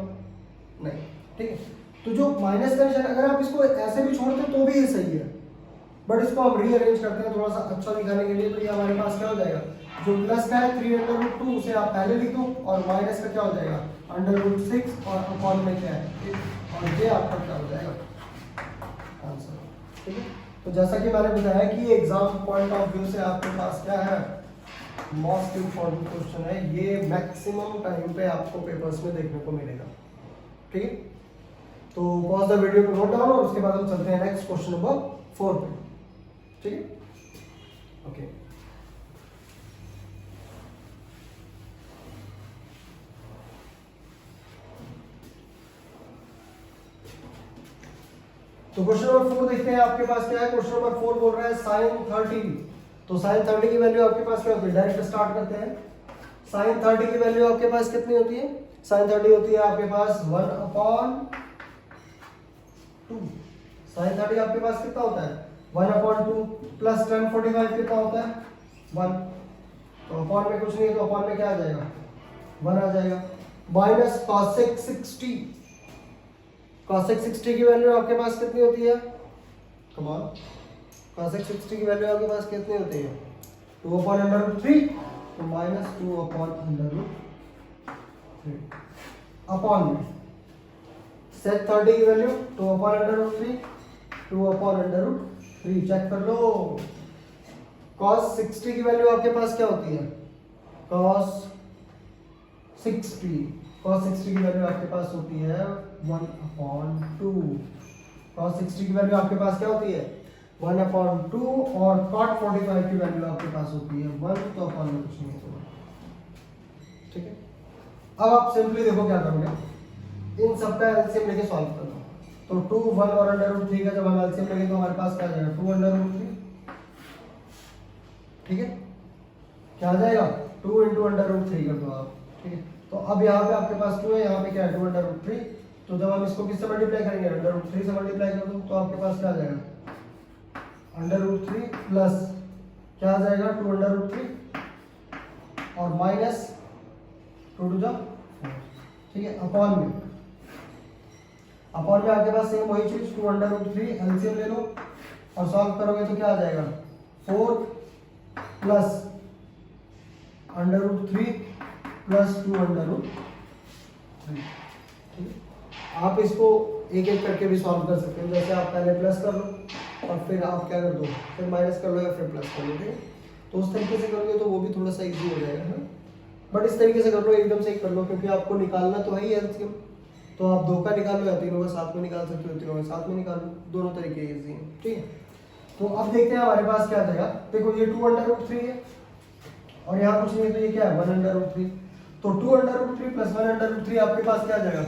नहीं, ठीक है। तो जो माइनस का निशान अगर आप इसको ऐसे भी छोड़ते तो भी ये सही है, बट इसको हम रीअरेंज करते हैं थोड़ा सा अच्छा दिखाने के लिए, तो ये हमारे पास क्या हो जाएगा, जो प्लस का है 3 अंडर रूट 2 उसे आप पहले लिख दो और माइनस का क्या हो जाएगा अंडर रूट 6 और अपॉन में क्या है 8 और ये आपका क्या हो जाएगा आंसर, ठीक है। तो जैसा कि मैंने बताया कि एग्जाम पॉइंट ऑफ व्यू से आपके पास क्या है मोस्ट इम्पोर्टेंट क्वेश्चन है, ये मैक्सिमम टाइम पे आपको पेपर्स में देखने को मिलेगा, ठीक है। तो पॉज द वीडियो को नोट डाउन और उसके बाद हम चलते हैं नेक्स्ट क्वेश्चन नंबर 4 पे, ठीक है। ओके तो क्वेश्चन नंबर 4 देखते हैं आपके पास क्या है। क्वेश्चन नंबर 4 बोल रहा है sin 30, तो sin 30 की वैल्यू आपके पास क्या होती है, डायरेक्ट स्टार्ट करते हैं। sin 30 की वैल्यू आपके पास कितनी होती है, sin 30 होती है आपके पास 1/2, sin 30 आपके पास कितना होता है 1/2 प्लस tan 45 कितना होता है 1, तो अपॉन में कुछ नहीं है तो अपॉन में क्या आ जाएगा 1 आ जाएगा, माइनस cosec 60, cosec 60 की वैल्यू आपके पास कितनी होती है, कमाल cosec 60 की वैल्यू आपके पास कितनी होती है 2/√3, तो -2/√3 अपॉन में sec 30 की वैल्यू 2/√3, 2/√3 चेक कर लो। cos 60 की वैल्यू आपके पास क्या होती है cos 60 की वैल्यू आपके पास होती है 1/2, cos 60 की वैल्यू आपके पास क्या होती है 1/2 और cot 45 की वैल्यू आपके पास होती है 1, तो अपॉन में कुछ नहीं होगा, ठीक है। अब आप सिंपली देखो क्या करोगे, इन सबका एलसीएम लेके सॉल्व करना, तो 2 1 और √3 का जब हम एलसीएम लेंगे तो हमारे पास क्या आ जाएगा 2/√3, ठीक है, क्या आ जाएगा 2 × √3 कर दो आप, ठीक है। तो अब यहाँ पे आपके पास 2 है, यहाँ पे क्या है 2/√3, तो जब हम इसको किससे मल्टीप्लाई करेंगे √3 से मल्टीप्लाई कर दो, तो आपके पास क्या आ जाएगा √3 प्लस क्या आ जाएगा 2/√3 और माइनस 2 2 जा 4, ठीक है। अपॉन में आपके पास सेम वही चीज 2/√3 एलसीएम ले लो और सॉल्व करोगे तो क्या आ जाएगा 4 प्लस √3 प्लस 2/√3, ठीक है। आप इसको एक एक करके भी सॉल्व कर सकते हो। जैसे आप पहले प्लस कर लो और फिर आप क्या कर दो, फिर माइनस कर लो या फिर प्लस कर लो, ठीक है। तो उस तरीके से करोगे तो वो भी थोड़ा सा इजी हो जाएगा है। बट इस तरीके से कर लो, एकदम से ही कर लो, क्योंकि आपको निकालना तो है ही एलसीएम। तो आप 2 का निकाल लो या तीनों का साथ में निकाल सकते हो, तीनों का साथ में निकाल लो, दोनों तरीके इजी हैं, ठीक है। तो अब देखते हैं हमारे पास क्या आ जाएगा। देखो ये 2√3 है और यहाँ कुछ नहीं है, तो ये क्या है 1√3। तो 2√3 प्लस 1√3 आपके पास क्या आ जाएगा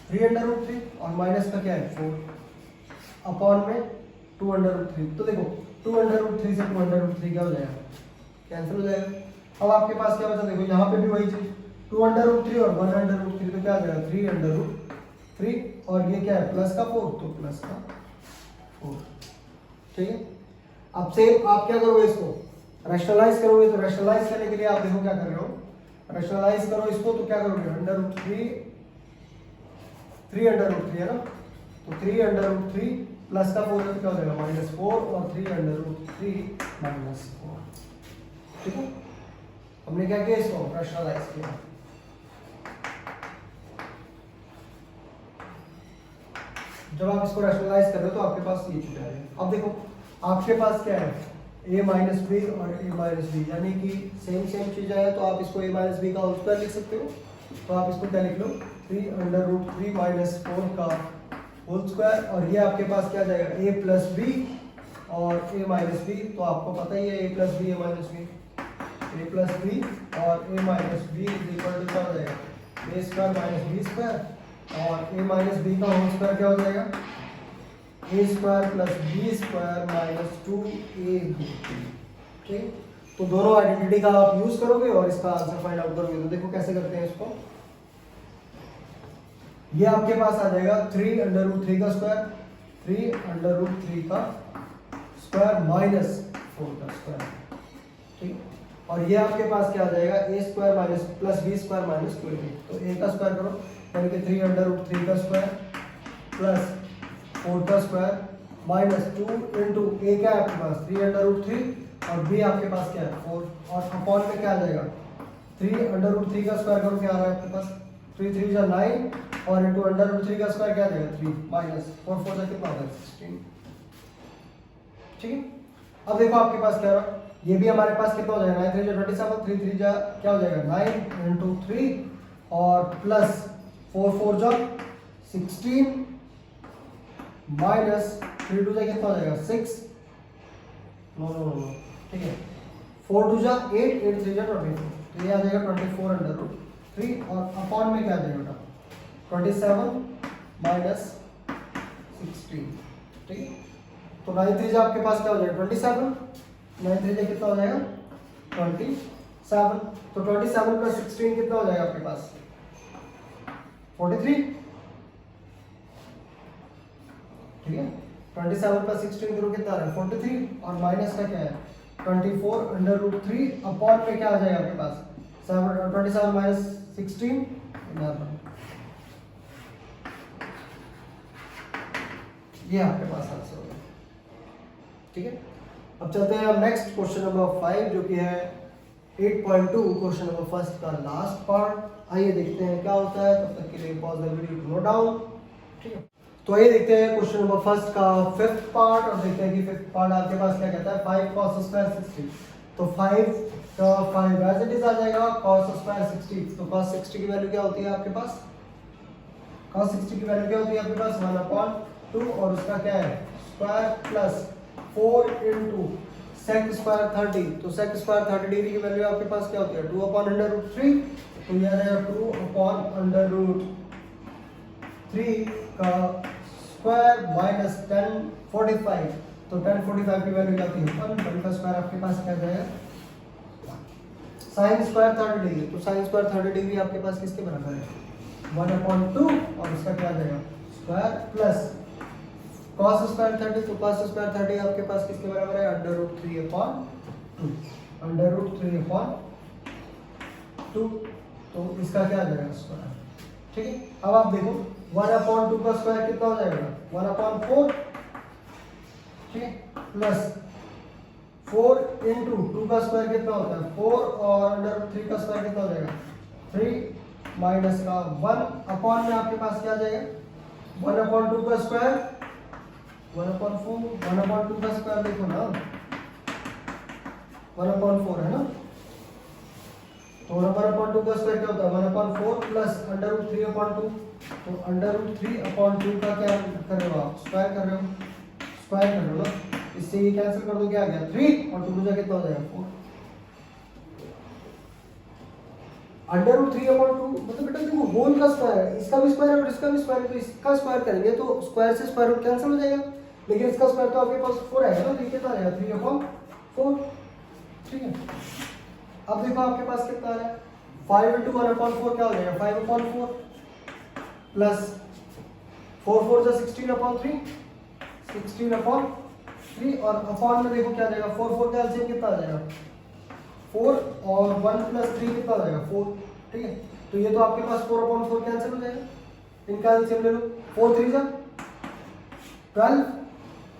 3√3 और माइनस का क्या है 4 अपॉन में 2√3। तो देखो 2√3 से 2√3 क्या हो जाएगा, कैंसिल हो जाएगा। अब आपके पास क्या बचा, देखो यहाँ पे भी वही चीज 2√3 और 1√3, तो क्या आ जाएगा 3√3 और ये क्या है प्लस का 4, तो प्लस का 4, ठीक है। अब से आप क्या करोगे, इसको रैशनलाइज करोगे। तो रैशनलाइज करने के लिए आप देखो क्या कर रहे हो, रैशनलाइज करो इसको, तो क्या करोगे √3 है ना, तो 3√3 प्लस का 4 क्या हो जाएगा -4 और 3√3 -4, ठीक है। हमने क्या किया, इसको रैशनलाइज किया। जब आप इसको रैशनलाइज कर रहे हो तो आपके पास ये चीज आ रही है। अब देखो आपके पास क्या है a माइनस बी और a माइनस बी, यानी कि सेम चीज है, तो आप इसको a माइनस बी का होल स्क्वायर लिख सकते हो। तो आप इसको क्या लिख लो 3√3 -4 का होल स्क्वायर, और ये आपके पास क्या जाएगा a प्लस बी और a माइनस बी। तो आपको पता ही है a plus b a minus b, a plus b और a minus b equal to क्या हो जाएगा a square minus b square, और a माइनस बी का होल स्क्वायर क्या हो जाएगा a square plus b square minus 2ab, ठीक। तो दोनों आइडेंटिटी का आप यूज करोगे और इसका आंसर फाइंड आउट करोगे। तो देखो कैसे करते हैं इसको, ये आपके पास आ जाएगा 3√3 का स्क्वायर, 3√3 का स्क्वायर माइनस 4 का स्क्वायर, ठीक। और ये आपके पास क्या आ जाएगा a square minus plus b square minus 12। तो a का स्क्वायर करो, यानी कि 3√3 का स्क्वायर प्लस 4 का स्क्वायर माइनस 2 इंटू a क्या है आपके पास 3√3 और b आपके पास क्या है 4, और अपॉन में क्या आ जाएगा 3√3 का स्क्वायर करो, क्या आ रहा है आपके पास 3 3 जा 9 और इंटू √3 का स्क्वायर क्या आ जाएगा 3 माइनस 4 4 जा कितना होता है 16, ठीक है। अब देखो आपके पास क्या रहा, ये भी हमारे पास कितना हो जाएगा 9 3 जा 27, 3 3 जा क्या हो जाएगा 9 इंटू 3 और प्लस 4 4 जा 16 माइनस 3 2 जा कितना हो जाएगा 6, नो, ठीक है। 4 2 जा 8 8 3 जा 24, तो ये आ जाएगा 24√3 और अपॉन में क्या आ जाएगा 27 माइनस 16, ठीक है। तो 9 3 जा आपके पास क्या हो जाएगा 27, 9 3 जा कितना हो जाएगा 27, तो 27 प्लस 16 कितना हो जाएगा आपके पास 43, ठीक है। 27 प्लस 16 करो कितना आ रहा है 43 और माइनस का क्या है 24√3 अपॉन में क्या आ जाएगा आपके पास 27 माइनस 16 11, ये आपके पास आंसर होगा, ठीक है। अब चलते हैं हम नेक्स्ट क्वेश्चन नंबर 5 जो कि है 8.2 क्वेश्चन नंबर फर्स्ट का लास्ट पार्ट। आइए देखते हैं क्या होता है, तब तक के लिए pause the video to note down, ठीक है। तो आइए देखते हैं क्वेश्चन नंबर फर्स्ट का फिफ्थ पार्ट और देखते हैं कि फिफ्थ पार्ट आपके पास क्या कहता है 5 cos स्क्वायर 60। तो 5 का 5 एज इट इज आ जाएगा cos स्क्वायर 60। तो cos 60 की वैल्यू क्या होती है आपके पास, cos 60 की वैल्यू क्या होती है आपके पास 1/2 और उसका क्या है square plus 4 into sec square 30। तो sec स्क्वायर 30 डिग्री की वैल्यू आपके पास क्या होती है 2/√3। तो ये आ जाएगा 2/√3 का स्क्वायर माइनस 1045। तो 1045 की वैल्यू क्या होती है 1 का स्क्वायर आपके पास क्या जाएगा sin स्क्वायर 30 डिग्री। तो sin स्क्वायर 30 डिग्री आपके पास किसके बराबर है 1/2 और उसका क्या जाएगा स्क्वायर प्लस cos स्क्वायर 30। तो cos स्क्वायर 30 आपके पास किसके बराबर है √3/2, √3/2। तो इसका क्या आ जाएगा स्क्वायर, ठीक है। अब आप देखो 1/2 का स्क्वायर कितना हो जाएगा 1/4, ठीक है, प्लस 4 इंटू 2 का स्क्वायर कितना होता है 4 और √3 का स्क्वायर कितना हो जाएगा 3 माइनस का 1 अपॉन में आपके पास क्या आ जाएगा 1/2 का स्क्वायर 1/4 1/2 का स्क्वायर देखो ना 1/4 है ना। तो 1/2 का स्क्वायर क्या होता है 1/4 प्लस √3/2 तो √3/2 का क्या कर रहे हो आप स्क्वायर कर रहे हो ना। इससे ये कैंसिल कर दो क्या आ गया 3 और 2 जा कितना हो जाएगा 4 √3/2 मतलब बेटा देखो होल का स्क्वायर है इसका भी स्क्वायर है और इसका भी स्क्वायर है तो इसका स्क्वायर करेंगे तो स्क्वायर से स्क्वायर रूट कैंसिल हो जाएगा लेकिन इसका स्क्वायर तो आपके पास 4 आएगा ना तो ये कितना आएगा 3/4 ठीक है। अब देखो आपके पास कितना आ रहा है 5 × 1/4 क्या हो जाएगा 5/4 प्लस 4 4 जा 16/3 और अपॉन में देखो क्या आ जाएगा 4 4 का एलसीएम कितना आ जाएगा 4 और 1 + 3 कितना आ जाएगा 4 ठीक है। तो ये तो आपके पास 4/4 कैंसिल हो जाएगा इनका एलसीएम ले लो 4 3 जा 12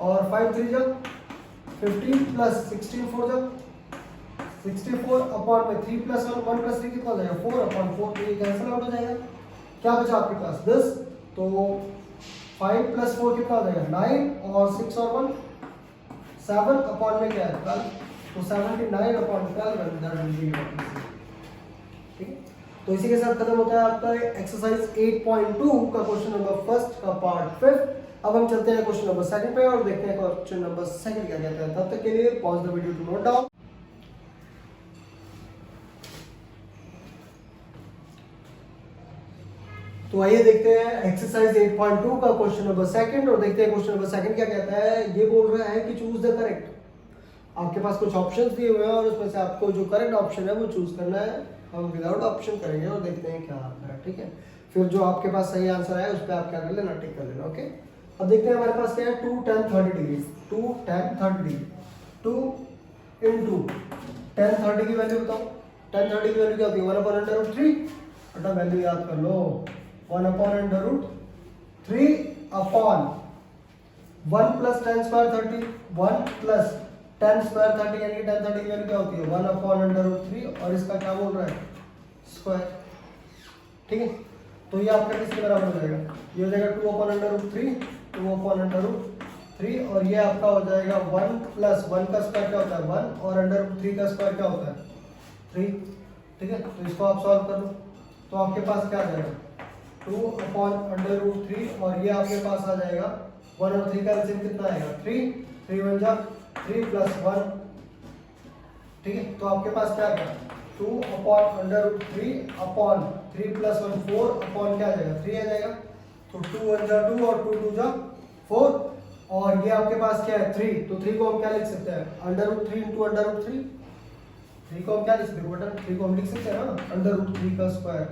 और 5 3 जा 15 प्लस 16 4 जा 64 अपॉन में 3 + 1 1 + 3 कितना हो जाएगा 4/4 तो ये कैंसिल आउट हो जाएगा। क्या बचा आपके पास 10 तो 5 + 4 कितना हो जाएगा 9 और 6 और 1 7 अपॉन में क्या है 12 तो 79/12 ठीक है। तो इसी के साथ खत्म होता है आपका एक्सरसाइज 8.2 का क्वेश्चन नंबर फर्स्ट का पार्ट 5। अब हम चलते हैं क्वेश्चन नंबर सेकंड पे और देखते हैं क्वेश्चन नंबर सेकंड क्या कहता है। तब तक के लिए pause the video to note down. तो आइए देखते हैं एक्सरसाइज 8.2 का क्वेश्चन नंबर सेकंड और देखते हैं क्वेश्चन नंबर सेकंड क्या कहता है। ये बोल रहा है कि चूज द करेक्ट। आपके पास कुछ ऑप्शंस दिए हुए हैं और उसमें से आपको जो करेक्ट ऑप्शन है वो चूज करना है। हम विदाउट ऑप्शन करेंगे और देखते हैं क्या आता है ठीक है। फिर जो आपके पास सही आंसर है उस पर आप क्या कर लेना टिक कर लेना ओके। अब देखते हैं हमारे पास क्या है 2 tan 30 degree 2 tan 30 degree 2 × tan 30 की वैल्यू बताओ। tan 30 की वैल्यू क्या होती है 1/√3 बेटा वैल्यू याद कर लो 1/√3 अपॉन 1 + tan² 30 1 + tan² 30 यानी कि tan 30 की वैल्यू क्या होती है 1/√3 और इसका क्या बोल रहा है स्क्वायर ठीक है। तो ये आपका किसके बराबर हो जाएगा ये हो जाएगा 2/√3 और ये आपका हो जाएगा 1 + 1 का स्क्वायर क्या होता है 1 और √3 का स्क्वायर क्या होता है 3 ठीक है। तो इसको आप सॉल्व कर लो तो आपके पास क्या आ जाएगा 2/√3 और ये आपके पास आ जाएगा 1 और 3 का एलसीएम कितना आएगा 3 3 1 जा 3 + 1 ठीक है। तो आपके पास क्या आएगा 2/√3 अपॉन 3 + 1 4 अपॉन क्या आ जाएगा 3 आ जाएगा। तो 2 1 जा 2 और 2 2 जा 4 और ये आपके पास क्या है 3 तो 3 को हम क्या लिख सकते हैं √3 × √3 3 को हम क्या लिख सकते हैं बेटा 3 को हम लिख सकते हैं ना √3 का स्क्वायर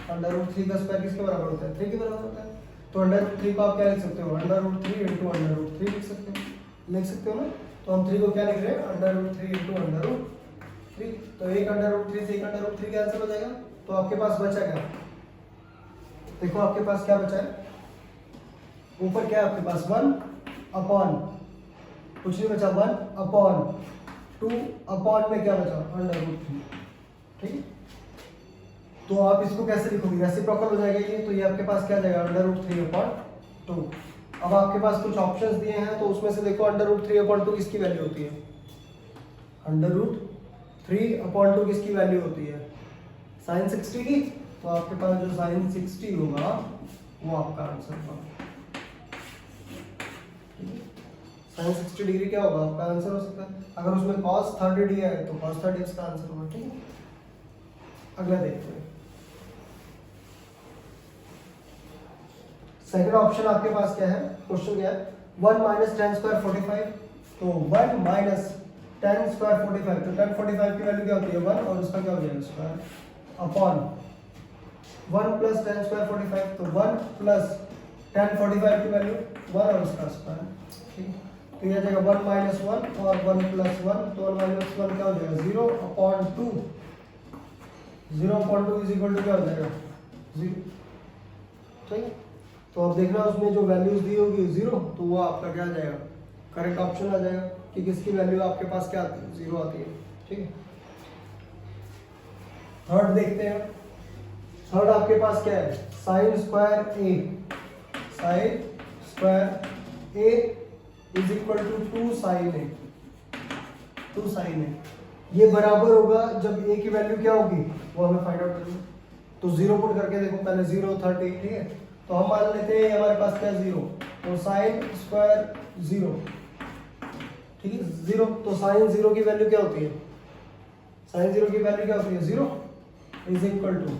√3 का स्क्वायर किसके बराबर होता है 3 के बराबर होता है। तो √3 को आप क्या लिख सकते हो √3 × √3 लिख सकते हो ना। तो हम 3 को क्या लिख रहे हैं √3 × √3 तो 1 √3 से 1 √3 कैंसिल हो जाएगा। तो आपके पास बचा क्या देखो आपके पास क्या बचा है ऊपर क्या है आपके पास 1 अपॉन कुछ नहीं बचा 1/2 अपॉन में क्या बचा √3 ठीक है। तो आप इसको कैसे लिखोगे रेसिप्रोकल हो जाएगा ये तो ये आपके पास क्या जाएगा √3/2। अब आपके पास कुछ ऑप्शंस दिए हैं तो उसमें से देखो √3/2 किसकी वैल्यू होती है √3/2 किसकी वैल्यू होती है sin 60 की। तो आपके पास जो sin 60 होगा वो आपका आंसर होगा sin 60 डिग्री क्या होगा आपका आंसर हो सकता है। अगर उसमें cos 30 दिया है तो cos 30 इसका आंसर होगा ठीक है। अगला देखते हैं सेकंड ऑप्शन आपके पास क्या है क्वेश्चन क्या है 1 - tan² 45 तो 1 - tan² 45 तो tan 45 की वैल्यू क्या होती है 1 और उसका क्या हो जाएगा स्क्वायर अपॉन 1 + tan² 45 तो 1 + tan 45 की वैल्यू 1 और उसका स्क्वायर ठीक है। तो ये आ जाएगा 1 - 1 और 1 + 1 तो 1 - 1 क्या हो जाएगा 0/2 0/2 क्या हो जाएगा 0 ठीक है। तो अब देखना उसमें जो वैल्यूज दी होगी 0 तो वो आपका क्या आ जाएगा करेक्ट ऑप्शन आ जाएगा कि किसकी वैल्यू आपके पास क्या आती है 0 आती है ठीक है। थर्ड देखते हैं थर्ड आपके पास क्या है, sine square A, sine square A is equal to 2 sine A, 2 sine A. ये बराबर होगा जब ए की वैल्यू क्या होगी वो हमें फाइंड आउट करनी है। तो 0 पुट करके देखो, पहले 0 30, ठीक है। तो हम मान लेते हैं हमारे पास क्या 0, तो साइन स्क्वायर 0, ठीक है 0। तो साइन 0 की वैल्यू क्या होती है, साइन 0 की वैल्यू क्या होती है 0 is equal to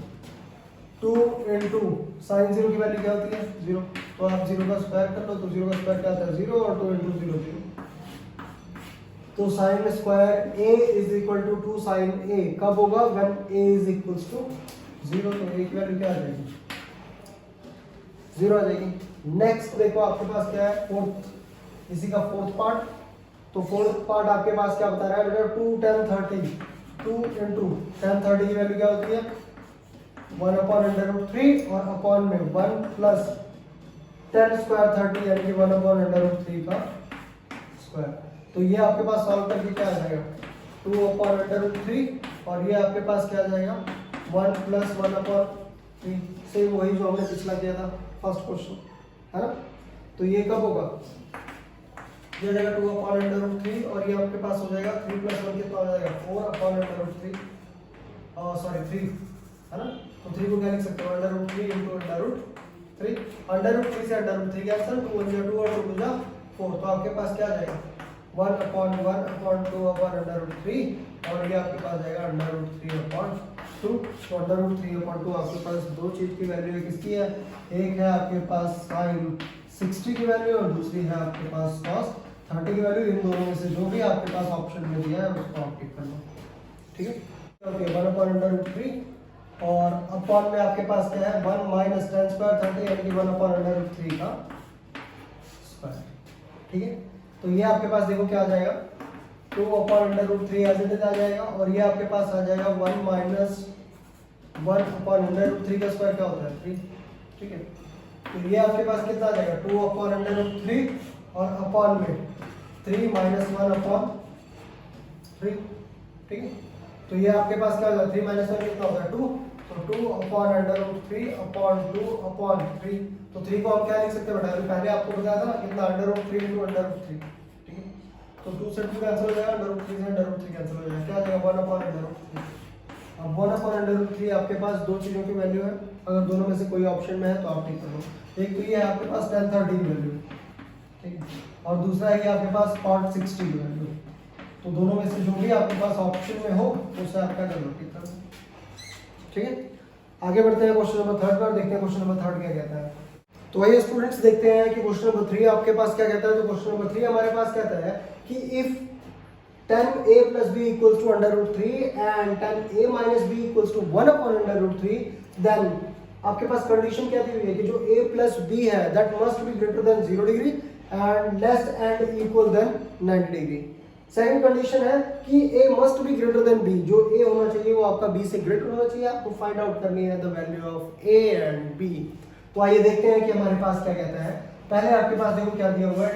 2 into sine 0 की वैल्यू क्या होती है 0। तो आप 0 का स्क्वायर कर लो, तो 0 का स्क्वायर क्या आता है 0 और 2 इंटू 0 0। तो sine square A is equal to 2 sine A कब होगा, when A is equal to 0। तो ए की वैल्यू क्या आ जाएगी 0 आ जाएगी। नेक्स्ट देखो आपके पास क्या है फोर्थ, इसी का फोर्थ पार्ट। तो फोर्थ पार्ट आपके पास क्या बता रहा है बेटा, 2 10 30, 2 इंटू 10 30 की वैल्यू क्या होती है 1 अपॉन अंडर रूट 3 और अपॉन में 1 प्लस 10 स्क्वायर 30 यानी कि 1 अपॉन अंडर रूट 3 का स्क्वायर। तो ये आपके पास सॉल्व करके क्या आ जाएगा 2 अपॉन अंडर रूट 3 और ये आपके पास क्या आ जाएगा 1 प्लस 1 अपॉन 3, सेम वही जो हमने पिछला किया था फर्स्ट क्वेश्चन, है ना। तो ये कब होगा, ये जाएगा 2 अपॉन अंडर रूट 3 और ये आपके पास हो जाएगा 3 प्लस 1 कितना हो जाएगा 4 अपॉन अंडर रूट 3, सॉरी 3, है ना। तो 3 को क्या लिख सकते हो under root 3 into under root 3, under root 3 से अंडर रूट 3 कैंसिल, 2 1 2 और 2 2 4। तो आपके पास क्या आ जाएगा 1 upon 1 upon 2 upon under root 3 और ये आपके पास जाएगा अंडर रूट 3 अपॉन 2। तो अंडर रूट 3 अपॉन 2 आपके पास दो चीज की वैल्यू है, किसकी है, एक है आपके पास साइन 60 की वैल्यू और दूसरी है आपके पास cos 30 की वैल्यू। इन दोनों में से जो भी आपके पास ऑप्शन में दिया है उसको आप टिक कर लो, ठीक है। ओके 1 अपॉन अंडर रूट 3 और अपॉन में आपके पास क्या है 1 माइनस 10 स्क्वायर 30 यानी कि 1 अपॉन अंडर रूट 3 का स्क्वायर, ठीक है। तो ये आपके पास देखो क्या आ जाएगा 2 upon under root 3 as it is आ जाएगा और ये आपके पास आ जाएगा 1 माइनस 1 अपॉन अंडर रूट 3 का स्क्वायर क्या होता है 3, ठीक है। तो ये आपके पास कितना आ जाएगा 2 अपॉन अंडर रूट 3 और अपॉन में 3 माइनस 1 अपॉन 3, ठीक है। तो ये आपके पास क्या होगा 3 माइनस 1 कितना होता है 2, तो 2 upon under root 3 upon 2 upon 3। तो 3 को हम क्या लिख सकते हैं बेटा, पहले आपको बताया था ना कितना under root 3 into under root 3, ठीक है। तो 2 से 2 कैंसिल हो जाएगा, अंडर रूट 3 से अंडर रूट 3 कैंसिल हो जाएगा, क्या आ जाएगा 1 अपॉन अंडर रूट 3। अब 1 अपॉन अंडर रूट 3 आपके पास दो चीजों की वैल्यू है, अगर दोनों में से कोई ऑप्शन में है तो आप टिक कर लो। एक तो ये है आपके पास 10 30 की वैल्यू, ठीक है, और दूसरा है कि आपके पास cot 60 की वैल्यू। तो दोनों में से जो भी आपके पास ऑप्शन में हो उसे आप क्या कर लो टिक कर लो, ठीक है। आगे बढ़ते हैं क्वेश्चन नंबर 3 पर, देखते हैं क्वेश्चन नंबर 3 क्या कहता है। तो आइए स्टूडेंट्स देखते हैं कि क्वेश्चन नंबर 3 आपके पास क्या कहता है। तो क्वेश्चन नंबर 3 हमारे पास कहता है कि if 10a plus b equals to under root 3 and 10a minus b equals to 1 upon under root 3, then आपके पास कंडीशन क्या दी हुई है कि जो a plus b है that must be greater than 0 degree and less and equal than 90 degree। Second condition है कि a must be greater than b, जो a होना चाहिए वो आपका b से ग्रेटर होना चाहिए। आपको फाइंड आउट करनी है the value of a and b। तो आइए देखते हैं कि हमारे पास क्या कहता है। पहले आपके पास देखो क्या दिया हुआ है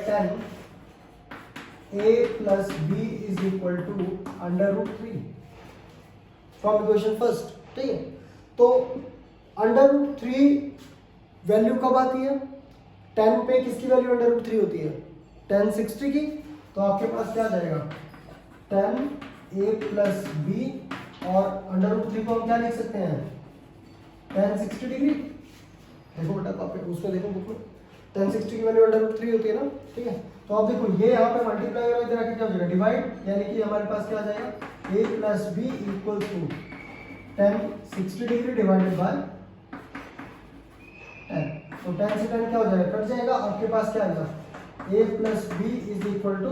10a plus b is equal to under root 3 from equation first, ठीक है। तो under root 3 वैल्यू कब आती है 10 पे, किसकी वैल्यू अंडर रूट 3 होती है 10 60 की। तो आपके पास क्या आ जाएगा 10a प्लस b और अंडर रूट 3 को हम क्या लिख सकते हैं 10 60 डिग्री। देखो बेटा आप उसमें देखो बुक में 10 60 की वैल्यू अंडर रूट 3 होती है ना, ठीक है। तो आप देखो ये यहाँ पे मल्टीप्लाई करो, इधर आके क्या हो जाएगा डिवाइड, यानी कि हमारे पास क्या आ जाएगा a plus b equal to 10 60 degree divided by 10। तो 10 से 10 क्या हो जाएगा कट जाएगा, आपके पास क्या आएगा a plus B is equal to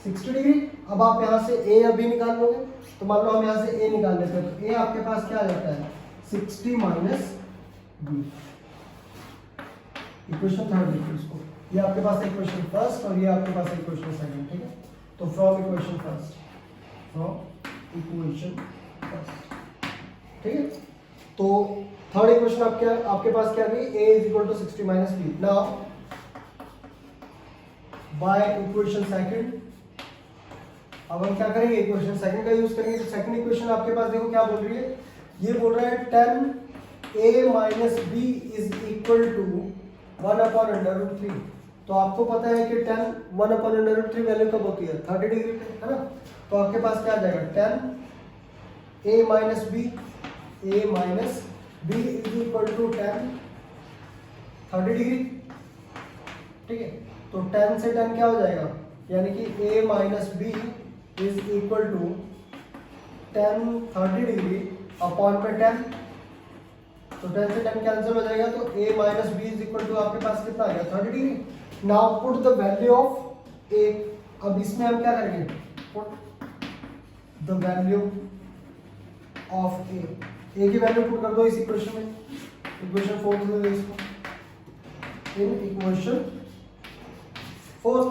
60 degree. अब आप यहाँ से a या b निकाल लोगे, तो मान लो हम यहाँ से a निकाल लेते हैं, तो a आपके पास क्या आ जाता है 60 माइनस b। इक्वेशन थर्ड लिखो इसको, ये आपके पास इक्वेशन फर्स्ट और ये आपके पास इक्वेशन सेकंड, ठीक है। तो फ्रॉम इक्वेशन फर्स्ट, ठीक है। तो थर्ड इक्वेशन आपके पास क्या गई a is equal to 60 minus B. Now by equation second अब हम क्या करेंगे इक्वेशन सेकंड का यूज करेंगे। तो सेकंड इक्वेशन आपके पास देखो क्या बोल रही है, ये बोल रहा है 10 a minus B is equal to 1/√3। तो आपको पता है कि tan 1/√3 वैल्यू कब होती है 30 डिग्री पे, है ना। तो आपके पास क्या आ जाएगा tan a minus B is equal to tan 30 degree, ठीक है। तो tan से tan क्या हो जाएगा, यानी कि a minus B is equal to tan 30 degree upon में tan। तो tan से tan कैंसिल हो जाएगा, तो a minus B is equal to आपके पास कितना आ गया 30 degree. Now put the value of a। अब इसमें हम क्या करेंगे, put the value of a की वैल्यू पुट कर दो इस इक्वेशन में, इक्वेशन 4 दे दो इसको, इन इक्वेशन 4,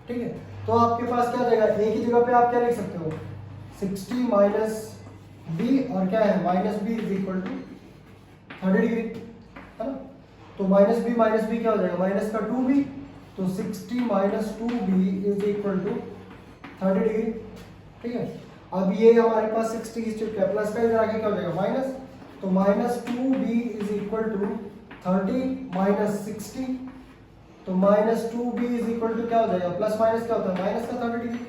ठीक है। तो आपके पास क्या जाएगा, a की जगह पे आप क्या लिख सकते हो 60 माइनस b, और क्या है minus b is equal to 30 degree, है ना। तो माइनस b क्या हो जाएगा, माइनस का 2b, तो 60 माइनस 2b is equal to 30 degree, ठीक है। अब ये हमारे पास 60 की स्टेप है, प्लस का इधर आके क्या हो जाएगा माइनस, तो minus 2b is equal to 30 minus 60, तो minus 2b is equal to क्या हो जाएगा, प्लस माइनस क्या होता है माइनस का 30 डिग्री,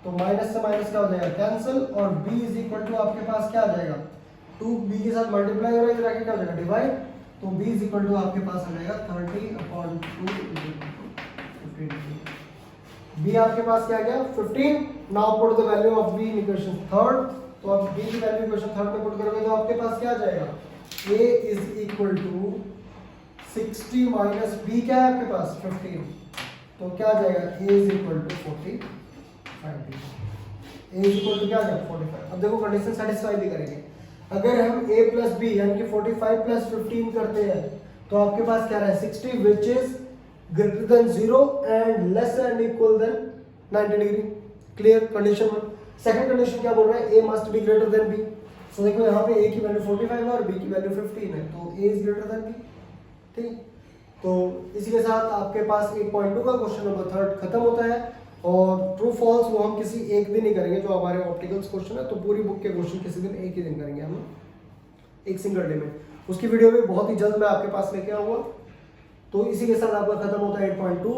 तो माइनस से माइनस क्या हो जाएगा कैंसिल, और b इज इक्वल टू आपके पास क्या आ जाएगा 2b के साथ मल्टीप्लाई हो रहा है, इधर आके क्या हो जाएगा डिवाइड, तो b इज इक्वल टू आपके पास आ जाएगा 30/2 b आपके पास क्या आ गया 15। Now put the value of b in equation 3, तो अब b की वैल्यू इक्वेशन 3 में पुट करोगे तो आपके पास क्या आ जाएगा a is equal to 60 minus b क्या है आपके पास 15, तो क्या आ जाएगा a is equal to 45, a is equal to क्या आ जाएगा 45। अब देखो कंडीशन सेटिस्फाई भी करेंगे, अगर हम a प्लस b यानी कि 45 प्लस 15 करते हैं तो आपके पास क्या रहा है 60 which is greater than 0 and less and equal than 90 degree. Clear condition 1। Second condition क्या बोल रहा है a must be greater than b। So देखो यहाँ पे a की वैल्यू 45 है और b की वैल्यू 15 है, तो a is greater than b, ठीक। तो इसी के साथ आपके पास 8.2 का क्वेश्चन नंबर 3 खत्म होता है, और ट्रू फॉल्स वो हम किसी एक दिन ही करेंगे जो हमारे ऑप्टिकल्स क्वेश्चन है, तो पूरी बुक के क्वेश्चन किसी दिन एक ही दिन करेंगे हम, एक सिंगल डे में। उसकी वीडियो भी बहुत ही जल्द मैं आपके पास लेके आऊँगा। तो इसी के साथ आपका खत्म होता है 8.2।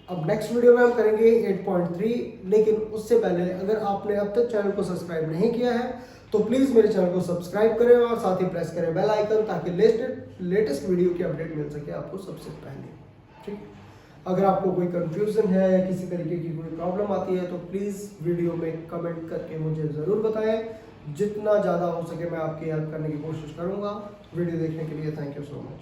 अब नेक्स्ट वीडियो में हम करेंगे 8.3, लेकिन उससे पहले अगर आपने अब तक चैनल को सब्सक्राइब नहीं किया है तो प्लीज़ मेरे चैनल को सब्सक्राइब करें और साथ ही प्रेस करें बेल आइकन, ताकि लेटेस्ट वीडियो की अपडेट मिल सके आपको सबसे पहले, ठीक। अगर आपको कोई कंफ्यूजन है या किसी तरीके की कोई प्रॉब्लम आती है तो प्लीज़ वीडियो में कमेंट करके मुझे ज़रूर बताएं। जितना ज़्यादा हो सके मैं आपकी हेल्प करने की कोशिश करूँगा। वीडियो देखने के लिए थैंक यू सो मच।